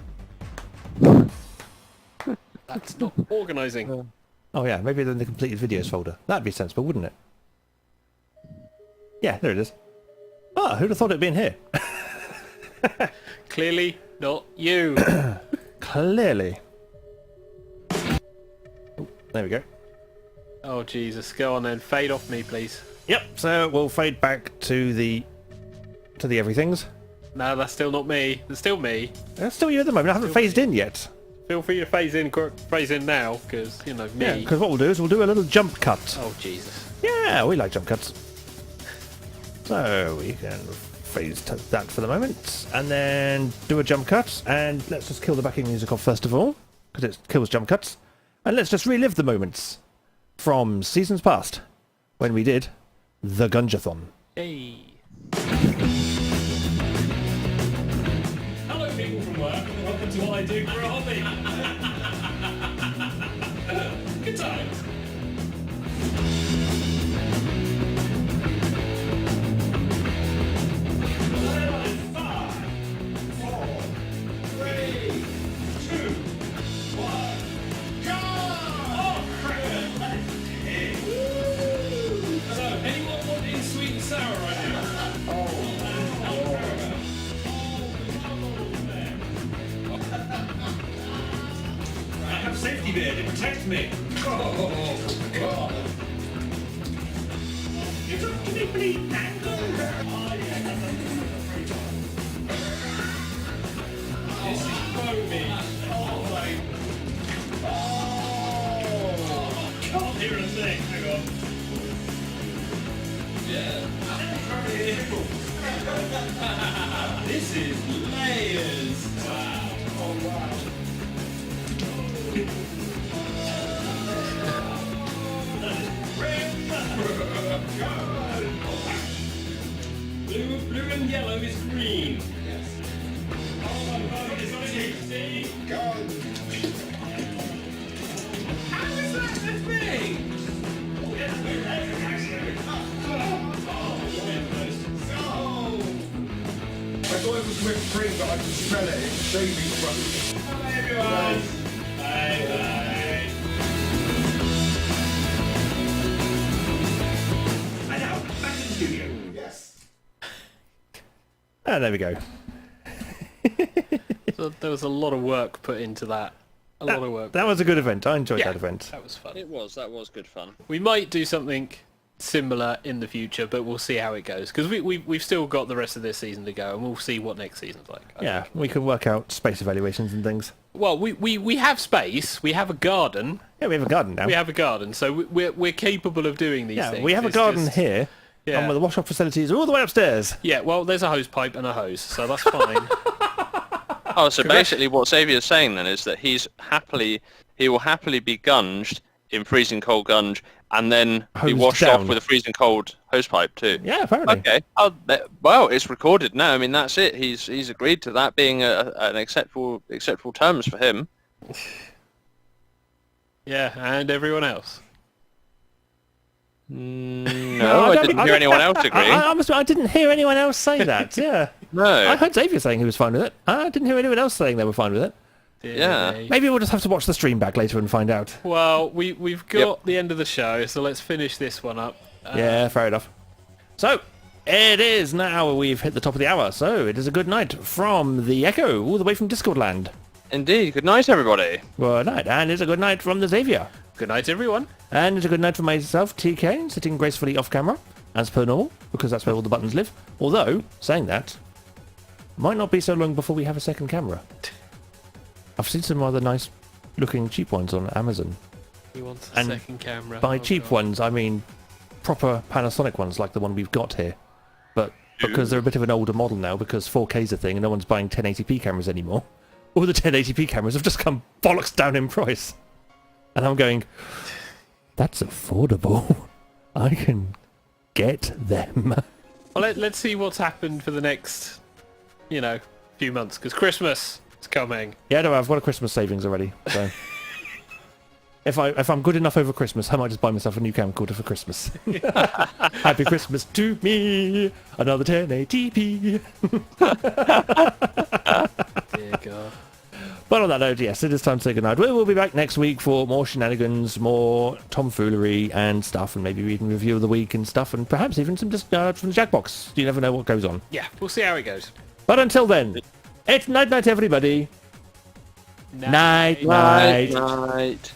That's not organising. Oh yeah, maybe they're in the completed videos folder. That'd be sensible, wouldn't it? Yeah, there it is. Ah, who'd have thought it'd be in here? Clearly not you. Clearly. Oh, there we go. Oh Jesus, go on then. Fade off me, please. Yep, so we'll fade back to the everythings. No, that's still not me. That's still me. That's still you at the moment. I haven't phased in yet. Feel free to phase in now, because, you know, me. Yeah, because what we'll do is we'll do a little jump cut. Oh Jesus. Yeah, we like jump cuts. So we can phase that for the moment, and then do a jump cut, and let's just kill the backing music off first of all, because it kills jump cuts, and let's just relive the moments from seasons past, when we did the Gunjathon. Hey. Hello people from work, and welcome to what I do for a hobby. Good times. Safety beard to protect me. Oh, God. You took to me, bleed angle. Oh, yeah, this is foamy. Oh, my. Oh, can't hear a thing. Hang on. Yeah. This is layers. Wow. Oh, wow. Blue and yellow is green. Yes. Oh, it's tasty. God. How is that the thing? I thought it was whipped cream, but I could smell it. It's shaving from. Hi everyone. Bye. And now, back to the studio. Yes. Ah, there we go. So there was a lot of work put into that. A lot of work. That was a good event. I enjoyed that event. That was fun. That was good fun. We might do something similar in the future, but we'll see how it goes, because we've still got the rest of this season to go, and we'll see what next season's like. Yeah, we can work out space evaluations and things. Well, we have space, we have a garden. Yeah, we have a garden now. We have a garden, so we're capable of doing these things. Yeah, we have a It's garden just- here, Yeah. and the wash-off facilities are all the way upstairs. Yeah, well, there's a hose pipe and a hose, so that's fine. Oh, so basically what Xavier's saying then is that he will happily be gunged in freezing cold gunge and then be Hosed washed down. off with a freezing cold hose pipe too. Yeah, apparently. Okay. Well, it's recorded now. I mean, that's it. He's agreed to that being an acceptable terms for him. Yeah, and everyone else. No, I didn't hear anyone else agree. I didn't hear anyone else say that. Yeah. No. I heard Xavier saying he was fine with it. I didn't hear anyone else saying they were fine with it. Yeah. Maybe we'll just have to watch the stream back later and find out. Well, we've got the end of the show, so let's finish this one up. Yeah, fair enough. So, it is now. We've hit the top of the hour, so it is a good night from the Echo, all the way from Discord land. Indeed. Good night, everybody. Good night, and it's a good night from the Xavier. Good night, everyone. And it's a good night from myself, TK, sitting gracefully off camera, as per normal, because that's where all the buttons live. Although, saying that, might not be so long before we have a second camera. I've seen some rather nice looking cheap ones on Amazon. He wants a And second camera. By Oh, cheap God. ones, I mean proper Panasonic ones, like the one we've got here. But because they're a bit of an older model now, because 4K's a thing and no one's buying 1080p cameras anymore, all the 1080p cameras have just come bollocks down in price. And I'm going, that's affordable. I can get them. Well, let's see what's happened for the next, few months, because Christmas is coming. Yeah, no, I've got a Christmas savings already. So if I'm good enough over Christmas, I might just buy myself a new camcorder for Christmas. Happy Christmas to me, another 1080p. Dear God. But on that note, yes, it is time to say goodnight. We will be back next week for more shenanigans, more tomfoolery and stuff, and maybe reading review of the week and stuff, and perhaps even some just from the Jackbox. You never know what goes on. Yeah, we'll see how it goes. But until then, it's night-night, everybody. Night. Night-night. Night.